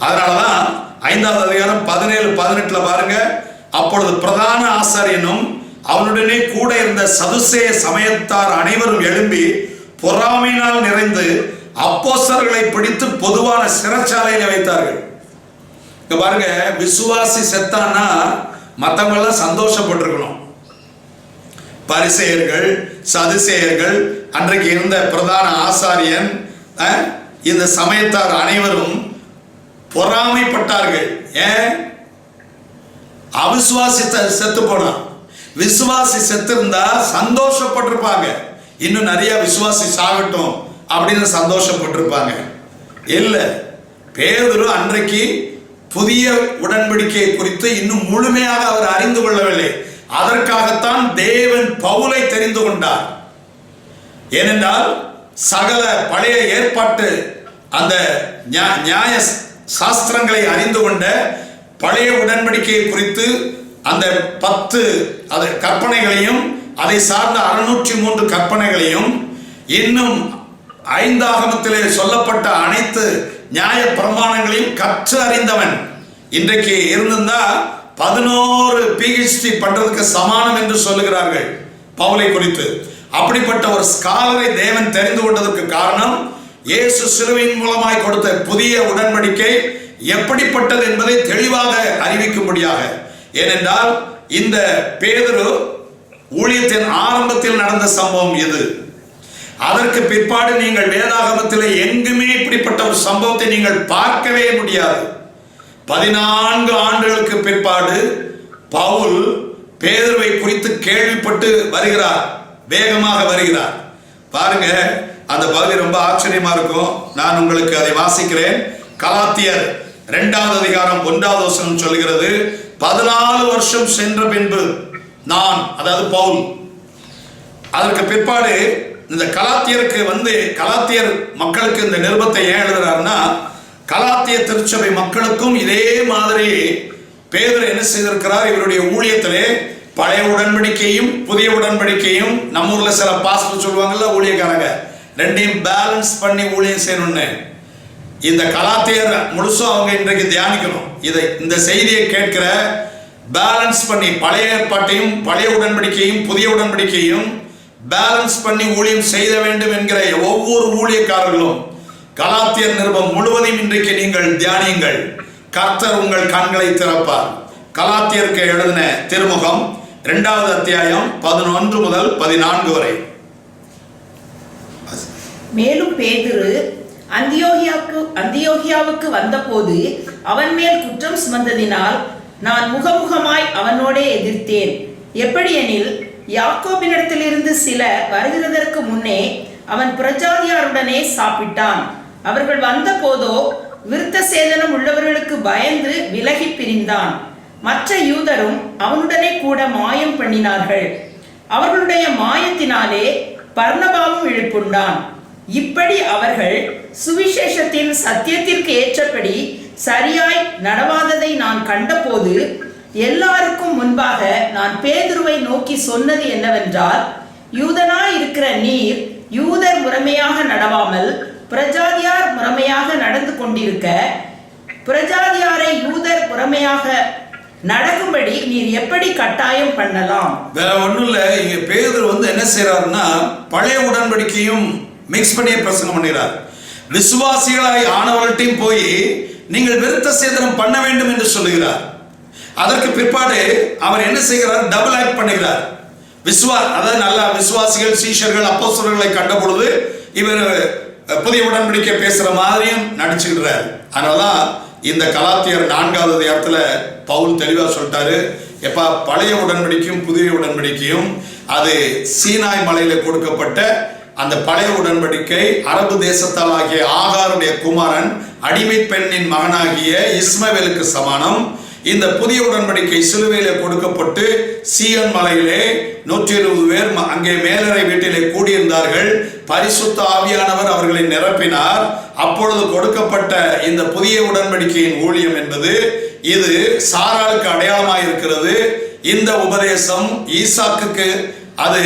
S1: அதனாலதான் 5வது அதிகாரம் 17-18 பாருங்க. அப்பொழுது பிரதான ஆசாரியனும் அவனுடனே கூட இருந்த சதுசேய சமயத்தார் அனைவரும் எழும்பி பொறாமையினால் நிறைந்து அப்போஸ்தலர்களை பிடித்து பொதுவான சிறைச்சாலையில வைத்தார்கள். இங்க பாருங்க, விசுவாசி செத்தான்னா மற்றவங்க எல்லாம் சந்தோஷப்பட்டிருக்கணும். பரிசேயர்கள், சதுசேயர்கள், அன்றைக்கு இருந்த பிரதான ஆசாரியன், இந்த சமயத்தார் அனைவரும் பொறாமைப்பட்டார்கள். ஏன்? அவிசுவாசி செத்து போனான். விசுவாசி செத்து இருந்தா சந்தோஷப்பட்டிருப்பாங்க, இன்னும் நிறைய விசுவாசி சாகட்டும் அப்படின்னு சந்தோஷப்பட்டிருப்பாங்க. இல்ல, பேதுரு அன்றைக்கு புதிய உடன்படிக்கையை குறித்து இன்னும் முழுமையாக அவர் அறிந்து கொள்ளவில்லை. அதற்காகத்தான் தேவன் பவுலை தெரிந்து கொண்டார். ஏனென்றால் சகல பழைய ஏற்பாட்டு அந்த நியாய சாஸ்திரங்களை அறிந்து கொண்ட பழைய உடன்படிக்கையை குறித்து அந்த 10 கற்பனைகளையும் அதை சார்ந்த 603 கற்பனைகளையும் இன்னும் 5 ஆகமத்திலே சொல்லப்பட்ட அனைத்து நியாய பிரமாணங்களையும் கற்று அறிந்தவன். இன்றைக்கு இருந்திருந்தா 11 PhD பண்றதுக்கு சமானம் என்று சொல்லுகிறார்கள் பவுலை குறித்து. அப்படிப்பட்ட ஒரு ஸ்காலரை தேவன் தெரிந்து கொண்டதற்கு காரணம் இயேசு சிலுவையின் மூலமாய் கொடுத்த புதிய உடன்படிக்கை எப்படிப்பட்டது என்பதை தெளிவாக அறிவிக்கும்படியாக. ஏனென்றால் இந்த பேதுரு ஊழியத்தின் ஆரம்பத்தில் நடந்த சம்பவம் இது. அதற்கு பிற்பாடு நீங்கள் வேதாகமத்தில் எங்குமே இப்படிப்பட்ட ஒரு சம்பவத்தை நீங்கள் பார்க்கவே முடியாது. 14 ஆண்டுகளுக்கு பிற்பாடு பவுல் பேதுருவை குறித்து கேள்விப்பட்டு வருகிறார், வேகமாக வருகிறார். பாருங்க, அந்த பகுதி ரொம்ப ஆச்சரியமா இருக்கும். நான் உங்களுக்கு அதை வாசிக்கிறேன். கலாத்தியர் 2வது அதிகாரம் 1வது வசனம் சொல்கிறது, 14 வருஷம் சென்ற பின்பு நான், அதாவது பவுல், அதற்கு பிற்பாடு இந்த கலாத்தியருக்கு கலாத்தியர் மக்களுக்கு இந்த நிருபத்தை ஏன் எழுதுறாருன்னா, கலாத்திய திருச்சபை மக்களுக்கும் இதே மாதிரி பேதுரு என்ன செய்திருக்கிறார், இவருடைய ஊழியத்திலே பழைய உடன்படிக்கையும் புதிய உடன்படிக்கையும், நம்ம ஊர்ல சில பாஸ்டர் சொல்லுவாங்கல்ல, ஊழியக்காரங்க, ரெண்டையும் பேலன்ஸ் பண்ணி ஊழியம் செய்யணும்னு. இந்த கலாத்தியர் முழுசும் அவங்க இன்றைக்கு தியானிக்கணும். இந்த செய்தியை கேட்கிற பேலன்ஸ் பண்ணி பழைய ஏற்பாட்டையும் பழைய உடன்படிக்கையும் புதிய உடன்படிக்கையும் பேலன்ஸ் பண்ணி ஊழியம் செய்ய வேண்டும் என்கிற ஒவ்வொரு ஊழியக்காரர்களும் கலாத்தியர் நிருபம் முழுவதையும் இன்றைக்கு நீங்கள் தியானியுங்கள். கர்த்தர் உங்கள் கண்களை திறப்பார். கலாத்தியருக்கு எழுதின திருமுகம் 2வது அத்தியாயம் 11 முதல் 14 வரை.
S2: மேலும் பேதுரு அந்தியோகியாவுக்கு வந்தபோது அவன் மேல் குற்றம் சுமந்ததினால் நான் முகமுகமாய் அவனோடே எதிர்த்தேன். எப்படியெனில் யாக்கோபினிடத்திலிருந்து சிலர் வருகிறதற்கு முன்னே அவன் பிரஜாதியாருடனே சாப்பிட்டான். அவர்கள் வந்த போதோ விருத்த சேதனம் உள்ளவர்களுக்கு பயந்து விலகி பிரிந்தான். மற்ற யூதரும் அவனுடனே கூட மாயம் பண்ணினார்கள். அவர்களுடைய மாயத்தினாலே பர்னபாவும் இழுப்புண்டான். இப்படி அவர்கள் சுவிசேஷத்தின் சத்தியத்திற்கு ஏற்றபடி சரியாய் நடவாததை நான் கண்டபோது எல்லாருக்கும் முன்பாக நான் பேதுருவை நோக்கி சொன்னது என்னவென்றால், யூதனாய் இருக்கிற நீர் யூதர் முறைமையாக நடவாமல் பிரஜாதியார் முறைமையாக நடந்து கொண்டிருக்க, பிரஜாதியாரை யூதர் முறைமையாக நடக்கும்படி நீர் எப்படி கட்டாயம் பண்ணலாம்?
S1: வேற ஒண்ணும் இல்ல. இங்க பேதுரு என்ன செய்யறாருன்னா, பழைய உடன்படிக்கையும் மிக்ஸ் பண்ணியே பிரசங்கம் பண்ணுகிறார். விசுவாசிகளாய் ஆனவர்கள்ட்டையும் போய் நீங்கள் விருத்த சேதனம் பண்ண வேண்டும் என்று சொல்லுகிறார். அதற்கு பிற்பாடு அவர் என்ன செய்கிறார், டபுள் ஆக்ட் பண்ணுகிறார். அதாவது நல்ல விசுவாசிகள் சீஷர்கள் அப்போஸ்தலர்களை கண்ட பொழுது இவர் புதிய உடன்படிக்கை பேசுற மாதிரியும் நடிச்சுக்கிறார். அதனாலதான் இந்த கலாத்தியர் 4வது அதிகாரத்துல பவுல் தெளிவா சொல்லிட்டாரு, எப்ப பழைய உடன்படிக்கையும் புதிய உடன்படிக்கையும் அது சீனாய் மலையில கொடுக்கப்பட்ட அந்த பழைய உடன்படிக்கை அரபு தேசத்தால் ஆகிய ஆகாருடைய குமாரன் அடிமை பெண்ணின் மகனாகிய இஸ்மவேலுக்கு சமானம். இந்த புதிய உடன்படிக்கை சிலுவையிலே கொடுக்கப்பட்டு சீயோன் மலையிலே 120 பேர் அங்கே மேலறை வீட்டிலே கூடியிருந்தார்கள். பரிசுத்த ஆவியானவர் அவர்களை நிரப்பினார். அப்பொழுது கொடுக்கப்பட்ட இந்த புதிய உடன்படிக்கையின் ஊழியம் என்பது இது சாராளுக்கு அடையாளமாக இருக்கிறது. இந்த உபதேசம் ஈசாக்குக்கு அது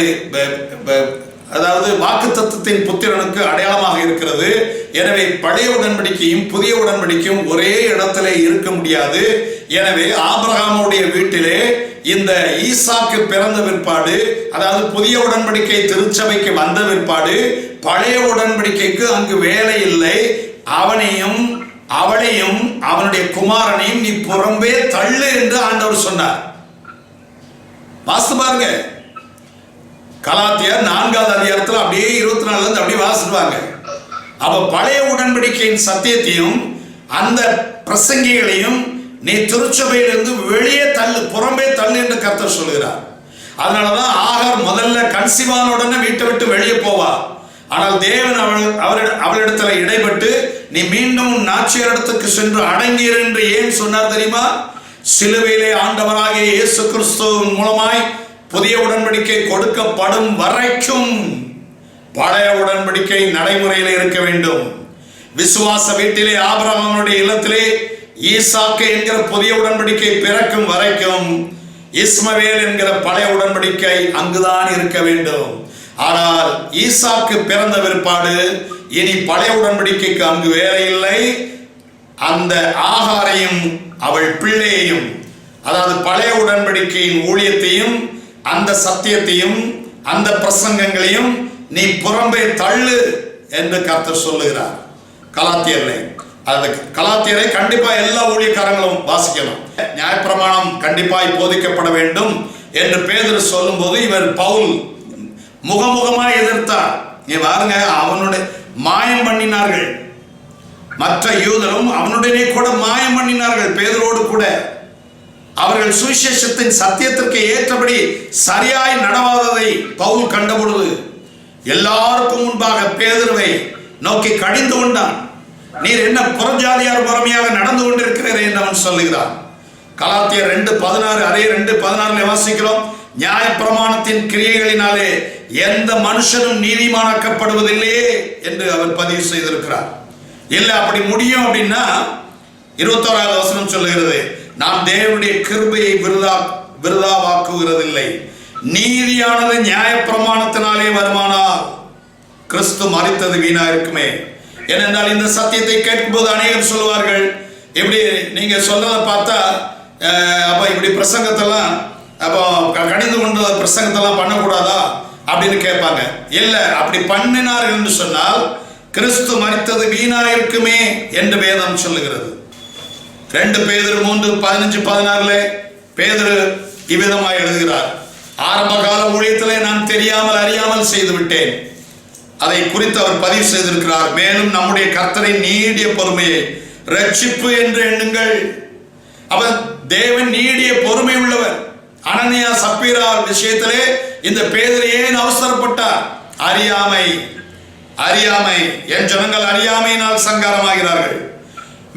S1: அதாவது வாக்குத்தத்தத்தின் புத்திரனுக்கு அடையாளமாக இருக்கிறது. எனவே பழைய உடன்படிக்கையும் புதிய உடன்படிக்கையும் ஒரே இடத்திலே இருக்க முடியாது. எனவே ஆபிரகாமுடைய வீட்டிலே இந்த ஈசாக்கு பிறந்த பிற்பாடு, அதாவது புதிய உடன்படிக்கை திருச்சபைக்கு வந்த பிற்பாடு, பழைய உடன்படிக்கைக்கு அங்கு வேலை இல்லை. அவனையும் அவளையும் அவனுடைய குமாரனையும் நீ புறம்பே தள்ளு என்று ஆண்டவர் சொன்னார். வாசித்து பாருங்க, கலாத்தியர் 4வது அதிகாரத்தில் அப்படியே 24 இருந்து அப்படியே வாசிடுவாங்க. அப்ப பழைய உடன்படிக்கையின் சத்தியத்தையும் அந்த பிரசங்கிகளையும் நீ திருச்சபையிலிருந்து வெளியே தள்ளு, புறம்பே தள்ளு என்று கர்த்தர் சொல்கிறார். அதனாலதான் ஆகார் முதல்ல கன்சிவான உடனே வீட்டை விட்டு வெளியே போவா. ஆனால் தேவன் அவளிடத்துல இடைப்பட்டு நீ மீண்டும் நாச்சியாரிடத்துக்கு சென்று அடங்கியிரு என்று ஏன் சொன்னார் தெரியுமா? சிலுவையிலே ஆண்டவராகிய இயேசு கிறிஸ்துவின் மூலமாய் புதிய உடன்படிக்கை கொடுக்கப்படும் வரைக்கும் பழைய உடன்படிக்கை நடைமுறையில் இருக்க வேண்டும். விசுவாச வீட்டிலே ஆபிரகாமுடைய இல்லத்திலே ஈசாக்கு என்கிற புதிய உடன்படிக்கை பிறக்கும் வரைக்கும் இஸ்மவேல் என்கிற பழைய உடன்படிக்கை அங்குதான் இருக்க வேண்டும். ஆனால் ஈசாக்கு பிறந்த பிற்பாடு இனி பழைய உடன்படிக்கைக்கு அங்கு வேலை இல்லை. அந்த ஆகாரையும் அவள் பிள்ளையையும், அதாவது பழைய உடன்படிக்கையின் ஊழியத்தையும் அந்த சத்தியத்தையும் அந்த பிரசங்கங்களையும் நீ புறம்பே தள்ளு என்று கர்த்தர் சொல்லுகிறார். கலாத்தியரை கண்டிப்பா எல்லா ஊழியக்காரங்களும் வாசிக்கணும். நியாயப்பிரமாணம் கண்டிப்பாய் போதிக்கப்பட வேண்டும் என்று பேதுரு சொல்லும் போது இவர் பவுல் முகமுகமாய் எதிர்த்தார். நீ பாருங்க, அவனுடைய மாயம் பண்ணினார்கள். மற்ற யூதரும் அவனுடனே கூட மாயம் பண்ணினார்கள். பேதுரோடு கூட அவர்கள் சுவிசேஷத்தின் சத்தியத்திற்கு ஏற்றபடி சரியாய் நடவாததை பவுல் கண்டபொழுது எல்லாருக்கும் முன்பாக பேதுருவை நோக்கி கடிந்து கொண்டான். நீர் என்ன புறஜாதியார் புறமையாக நடந்து கொண்டிருக்கிறீர் என்று அவன் சொல்லுகிறான். கலாத்தியர் 2:16, அதே 2:16 வாசிக்கிறோம். நியாய பிரமாணத்தின் கிரியைகளினாலே எந்த மனுஷனும் நீதிமானாக்கப்படுவதில்லையே என்று அவர் பதிவு செய்திருக்கிறார். இல்ல அப்படி முடியும் அப்படின்னா 21வது வசனம் சொல்லுகிறது, நாம் தேவனுடைய கிருபையை விருதாவாக்குகிறதில்லை. நீதியானது நியாய பிரமாணத்தினாலே வருமானால் கிறிஸ்து மரித்தது வீணா இருக்குமே. ஏனென்றால் இந்த சத்தியத்தை கேட்கும்போது அநேகர் சொல்லுவார்கள், இப்படி நீங்க சொல்றதை பார்த்தா அப்ப இப்படி பிரசங்கத்தெல்லாம் அப்போ கடிந்து கொண்டு பிரசங்கத்தெல்லாம் பண்ணக்கூடாதா அப்படின்னு கேட்பாங்க. இல்லை, அப்படி பண்ணினார்கள் என்று சொன்னால் கிறிஸ்து மரித்தது வீணா இருக்குமே என்று வேதம் சொல்லுகிறது. 2 பேதுரு 3:15-16 பேதுரு இவ்விதமாய் எழுதுகிறார், ஆரம்ப கால ஊழியத்திலே நான் தெரியாமல் அறியாமல் செய்து விட்டேன். அதை குறித்து அவர் பதிவு செய்திருக்கிறார். மேலும் நம்முடைய கர்த்தரின் நீடிய பொறுமையை ரட்சிப்பு என்று எண்ணுங்கள். அவர் தேவன் நீடிய பொறுமை உள்ளவர். அனனியா சப்பீரா விஷயத்திலே இந்த பேதுரு ஏன் அவசரப்பட்டார்? அறியாமை என் ஜனங்கள் அறியாமையினால் சங்காரமாகிறார்கள்.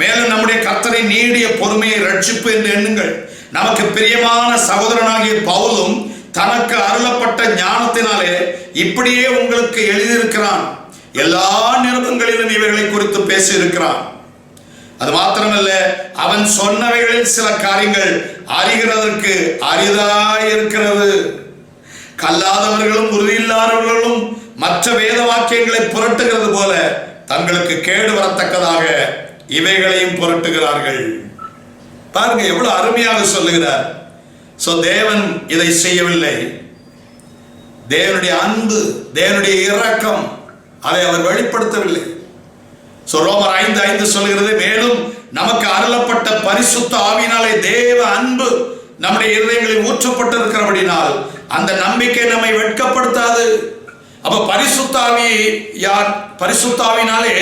S1: மேலும் நம்முடைய கர்த்தரின் நீடிய பொறுமையை ரட்சிப்பு என்று எண்ணுங்கள். நமக்கு பிரியமான சகோதரனாகிய பவுலும் தனக்கு அருளப்பட்ட ஞானத்தினாலே இப்படியே உங்களுக்கு எழுதியிருக்கிறான். எல்லா நிருபங்களிலும் இவைகளை குறித்து பேசி இருக்கிறான். அது மாத்திரமல்ல, அவன் சொன்னவைகளில் சில காரியங்கள் அறிகிறதற்கு அரிதாய் இருக்கிறது. கல்லாதவர்களும் உறுதியில்லாதவர்களும் மற்ற வேத வாக்கியங்களை புரட்டுகிறது போல தங்களுக்கு கேடு வரத்தக்கதாக இவைகளையும் புரட்டுகிறார்கள். பாருங்க எவ்வளவு அருமையாக சொல்லுகிறார். தேவன் இதை செய்யவில்லை. தேவனுடைய அன்பு, தேவனுடைய இரக்கம், அதை அவர் வெளிப்படுத்தவில்லை. ரோமர் 5:5 சொல்லுகிறது, மேலும் நமக்கு அருளப்பட்ட பரிசுத்த ஆவியினாலே தேவ அன்பு நம்முடைய இருதயங்களில் ஊற்றப்பட்டிருக்கிறபடினால் அந்த நம்பிக்கை நம்மை வெட்கப்படுத்தாது. அப்ப பரிசுத்த ஆவி யார்? பரிசுத்த ஆவியினாலே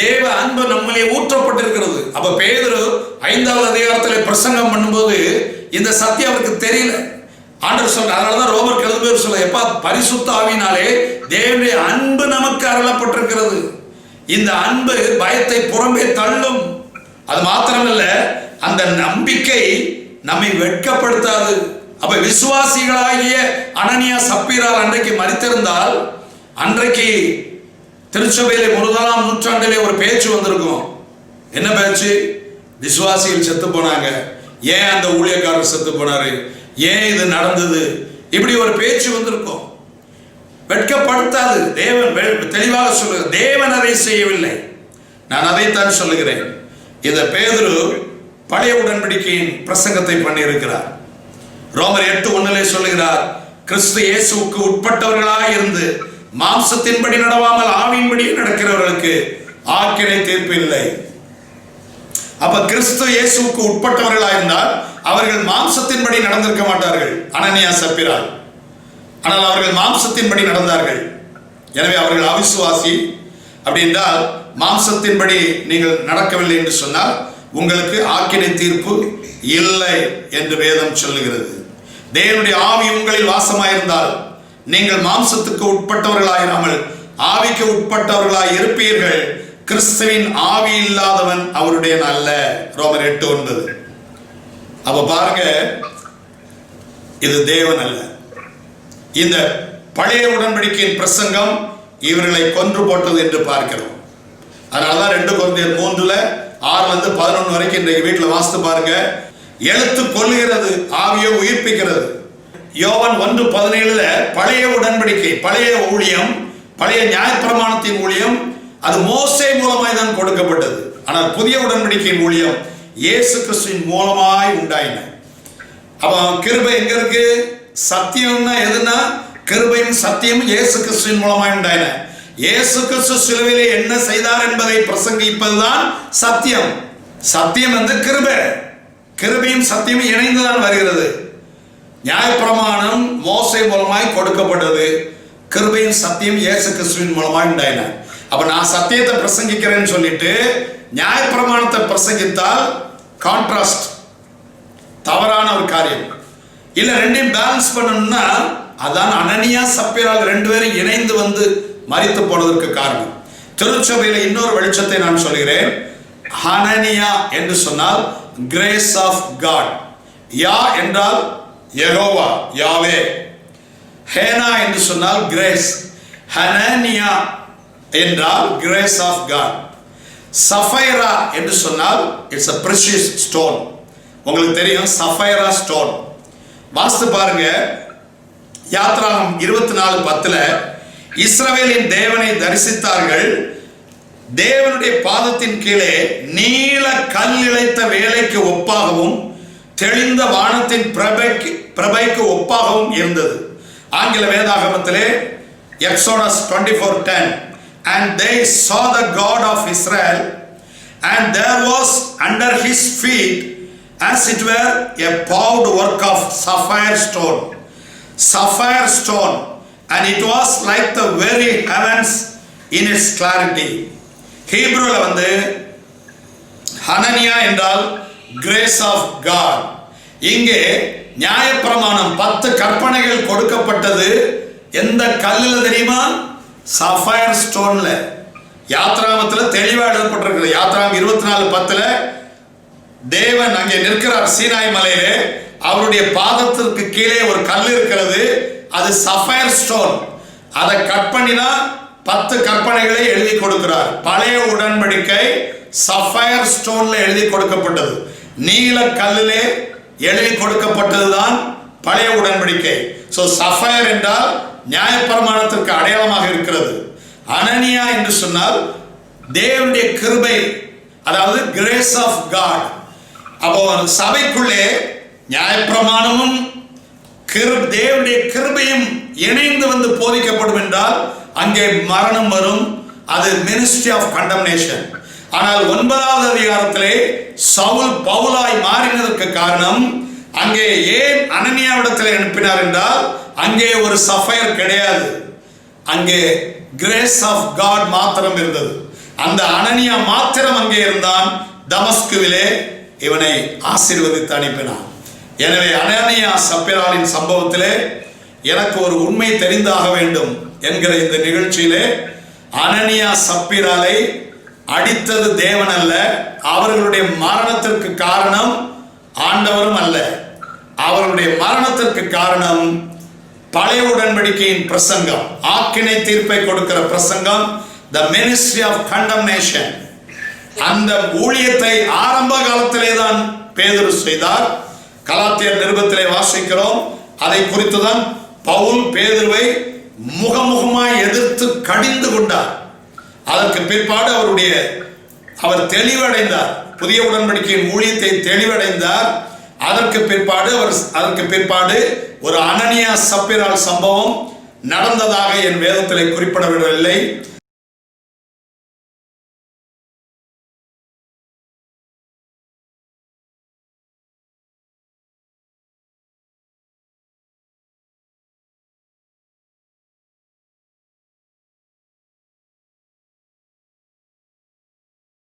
S1: தேவ அன்பு நம்மளே ஊற்றப்பட்டிருக்கிறது. அப்ப பேதுரு 5வது அதிகாரத்தில் பிரசங்கம் பண்ணும்போது இந்த சத்தியம் அவருக்கு தெரியல. ஆண்டவர் சொல்ற, அதனாலதான் ரோமர் எழுதுபவர் சொல்ல, எப்பா பரிசுத்த ஆவியினாலே தேவனுடைய அன்பு நமக்கு அருளப்பட்டிருக்கிறது. இந்த அன்பு பயத்தை புறம்பே தள்ளும். அது மாத்திரமல்ல, அந்த நம்பிக்கை நம்மை வெட்கப்படுத்தாது. அப்ப விசுவாசிகளாகிய அனனியா சப்பீரால் அன்றைக்கு மரித்திருந்தால், அன்றைக்கு திருச்சபையிலே 1ஆம் நூற்றாண்டிலே ஒரு பேச்சு வந்திருக்கும். என்ன பேச்சு? விசுவாசிகள் செத்து போனாங்க, ஏன் அந்த ஊழியக்காரர் செத்து போனாரு, ஏன் இது நடந்தது, இப்படி ஒரு பேச்சு வந்திருக்கும். வெட்கப்படுத்தாது. தேவன் தெளிவாக சொல்லுகிறார், தேவன் அதை செய்யவில்லை. நான் அதைத்தான் சொல்லுகிறேன். இந்த பேதுரு பழைய உடன்படிக்கையின் பிரசங்கத்தை பண்ணி இருக்கிறார். ரோமர் 8:1 சொல்லுகிறார், கிறிஸ்து இயேசுவுக்கு உட்பட்டவர்களாய் இருந்து மாம்சத்தின்படி நடவாமல் ஆவியின்படி நடக்கிறவர்களுக்கு ஆக்கினை தீர்ப்பு இல்லை. அப்ப கிறிஸ்து இயேசுவுக்கு உட்பட்டவர்களாய் இருந்தால் அவர்கள் மாம்சத்தின்படி நடந்திருக்க மாட்டார்கள், அனனியா சப்பீரால். ஆனால் அவர்கள் மாம்சத்தின்படி நடந்தார்கள். எனவே அவர்கள் அவிசுவாசி. அப்படி என்றால் மாம்சத்தின்படி நீங்கள் நடக்கவில்லை என்று சொன்னால் உங்களுக்கு ஆக்கினை தீர்ப்பு இல்லை என்று வேதம் சொல்லுகிறது. தேவனுடைய ஆவி உங்களில் வாசமாயிருந்தால் நீங்கள் மாம்சத்துக்கு உட்பட்டவர்களாயிராமல் ஆவிக்கு உட்பட்டவர்களாய் இருப்பீர்கள். கிறிஸ்துவின் ஆவி இல்லாதவன் அவருடைய அல்ல. ரோமர் 8:9. அப்ப பாருங்க, இது தேவன் அல்ல. இந்த பழைய உடன்படிக்கையின் பிரசங்கம் இவர்களை கொன்று போட்டது என்று பார்க்கிறோம். அதனாலதான் 2 கொரிந்தியர் 3:6-11 வரைக்கும் இன்றைக்கு வீட்டில் வாசித்து பாருங்க. எழுத்து கொல்லுகிறது, ஆவியோ உயிர்ப்பிக்கிறது. யோவான் 1:17 பழைய உடன்படிக்கை, பழைய ஊழியம், பழைய நியாயப்பிரமாணத்தின் ஊழியம் அது மோசே மூலமாய் தான் கொடுக்கப்பட்டது. ஆனால் புதிய உடன்படிக்கையின் ஊழியம் இயேசு கிறிஸ்துவின் மூலமாய் உண்டாயின. அப்ப கிருபை எங்க இருக்கு? சத்தியம்னா எதுனா கிருபையும் சத்தியமும் இயேசு கிறிஸ்துவின் மூலமாய் உண்டாயின. இயேசு கிறிஸ்து சிலுவையிலே என்ன செய்தார் என்பதை பிரசங்கிப்பதுதான் சத்தியம். சத்தியம் வந்து கிருபை. கிருபையும் சத்தியமும் இணைந்துதான் வருகிறது. நியாயப்பிரமாணம் மோசே மூலமாய் கொடுக்கப்பட்டது. கிருபையும் சத்தியம் இயேசு கிறிஸ்துவின் மூலமாய் உண்டாயின. அப்ப நான் சத்தியத்தை பிரசங்கிக்கிறேன்னு சொல்லிட்டு நியாயப்பிரமாணத்தை பிரசங்கித்தால் கான்ட்ராஸ்ட், தவறான ஒரு காரியம். இல்ல ரெண்டையும் பேலன்ஸ் பண்ணணும்னா அதான் அனனியா சப்பீரால் 2 பேரும் இணைந்து வந்து மரித்து போனதற்கு காரணம். திருச்சபையில இன்னொரு வெளிச்சத்தை நான் சொல்கிறேன். ஹனனியா என்று சொன்னால் கிரேஸ் ஆஃப் காட். யா என்றால் யெகோவா, யாவே. ஹேனா என்று சொன்னால் கிரேஸ். ஹனனியா என்றால் கிரேஸ் ஆஃப் காட். சஃபைரா என்று சொன்னால் இட்ஸ் a precious stone. உங்களுக்கு தெரியும் சஃபைரா ஸ்டோன். வாஸ்து பாருங்க, யாத்ராகம் 24:10 இஸ்ரவேலின் தேவனை தரிசித்தார்கள். தேவனுடைய பாதத்தின் கீழே நீல கல் இழைத்த வேலைக்கு ஒப்பாகவும் தெளிந்த வானத்தின் பிரபைக்கு ஒப்பாகவும் இருந்தது. ஆங்கில வேதாகமத்திலே exodus 24:10 and they saw the God of Israel and there was under his feet as it were a powed work of sapphire stone and it was like the very heavens in its clarity. ஹீப்ரூல வந்து Hananiah என்றால் grace of God. இங்கே நியாயப்பிரமாணம் 10 கற்பனைகள் கொடுக்கப்பட்டது எந்த கல்லுல தெரியுமா? Sapphire ஸ்டோன்ல. யாத்ராமத்துல தெளிவா எழுதப்பட்டிருக்கிறது. யாத்ராம் 24:10 தேவன் அங்கே நிற்கிறார் சீனாய் மலையிலே. அவருடைய பாதத்திற்கு கீழே ஒரு கல் இருக்கிறது, அது சஃபயர் ஸ்டோன். அதை கட் பண்ணினா 10 கற்பனைகளை எழுதி கொடுக்கிறார். பழைய உடன்படிக்கை சஃபயர் ஸ்டோன்ல எழுதி கொடுக்கப்பட்டது, நீல கல்லிலே எழுதி கொடுக்கப்பட்டதுதான் பழைய உடன்படிக்கை. சோ சஃபயர் என்றால் நியாயப்பிரமாணத்திற்கு அடையாளமாக இருக்கிறது. அனனியா என்று சொன்னால் தேவனுடைய கிருபை, அதாவது கிரேஸ் ஆஃப் காட். அப்போ சபைக்குள்ளே நியாயப்பிரமாணமும் தேவனுடைய கிருபையும் இணைந்து வந்து போதிக்கப்படும் என்றால் அங்கே மரணம் வரும். அது மினிஸ்ட்ரி ஆஃப் கண்டம்னேஷன். ஆனால் 9வது அதிகாரத்திலே சவுல் பவுலாய் மாறினதற்கு காரணம், அங்கே ஏன் அனனியாவிடத்தில் அனுப்பினார் என்றால் அங்கே ஒரு சஃபயர் கிடையாது, அங்கே கிரேஸ் ஆஃப் காட் மாத்திரம் இருந்தது. அந்த அனனியா மாத்திரம் அங்கே இருந்தான். தமஸ்குவிலே இவனை ஆசீர்வதித்து அனுப்பினான். எனவே அனனியா சப்பீராலின் சம்பவத்திலே எனக்கு ஒரு உண்மை தெரிந்தாக வேண்டும் என்கிற இந்த நிகழ்ச்சியிலே அனனியா சப்பீராலை அடித்தது தேவன் அல்ல. அவர்களுடைய மரணத்திற்கு காரணம் ஆண்டவரும் அல்ல. அவருடைய மரணத்திற்கு காரணம் பழைய உடன்படிக்கையின் பிரசங்கம், ஆக்கினை தீர்ப்பை கொடுக்கிற பிரசங்கம், the ministry of condemnation. அந்த ஊழியத்தை ஆரம்ப காலத்திலே தான் பேதுரு செய்தார். கலாத்தியர் நிருபத்திலே வாசிக்கிறோம். அதை குறித்து தான் பவுல் பேதுருவை முகமுகமாய் எதிர்த்து கடிந்து கொண்டார். அதற்கு பிற்பாடு அவர் தெளிவடைந்தார். புதிய உடன்படிக்கையின் ஊழியத்தை தெளிவடைந்தார். அதற்கு பிற்பாடு ஒரு அனனியா சப்பீரால் சம்பவம் நடந்ததாக என் வேதத்திலே குறிப்பிடவில்லை.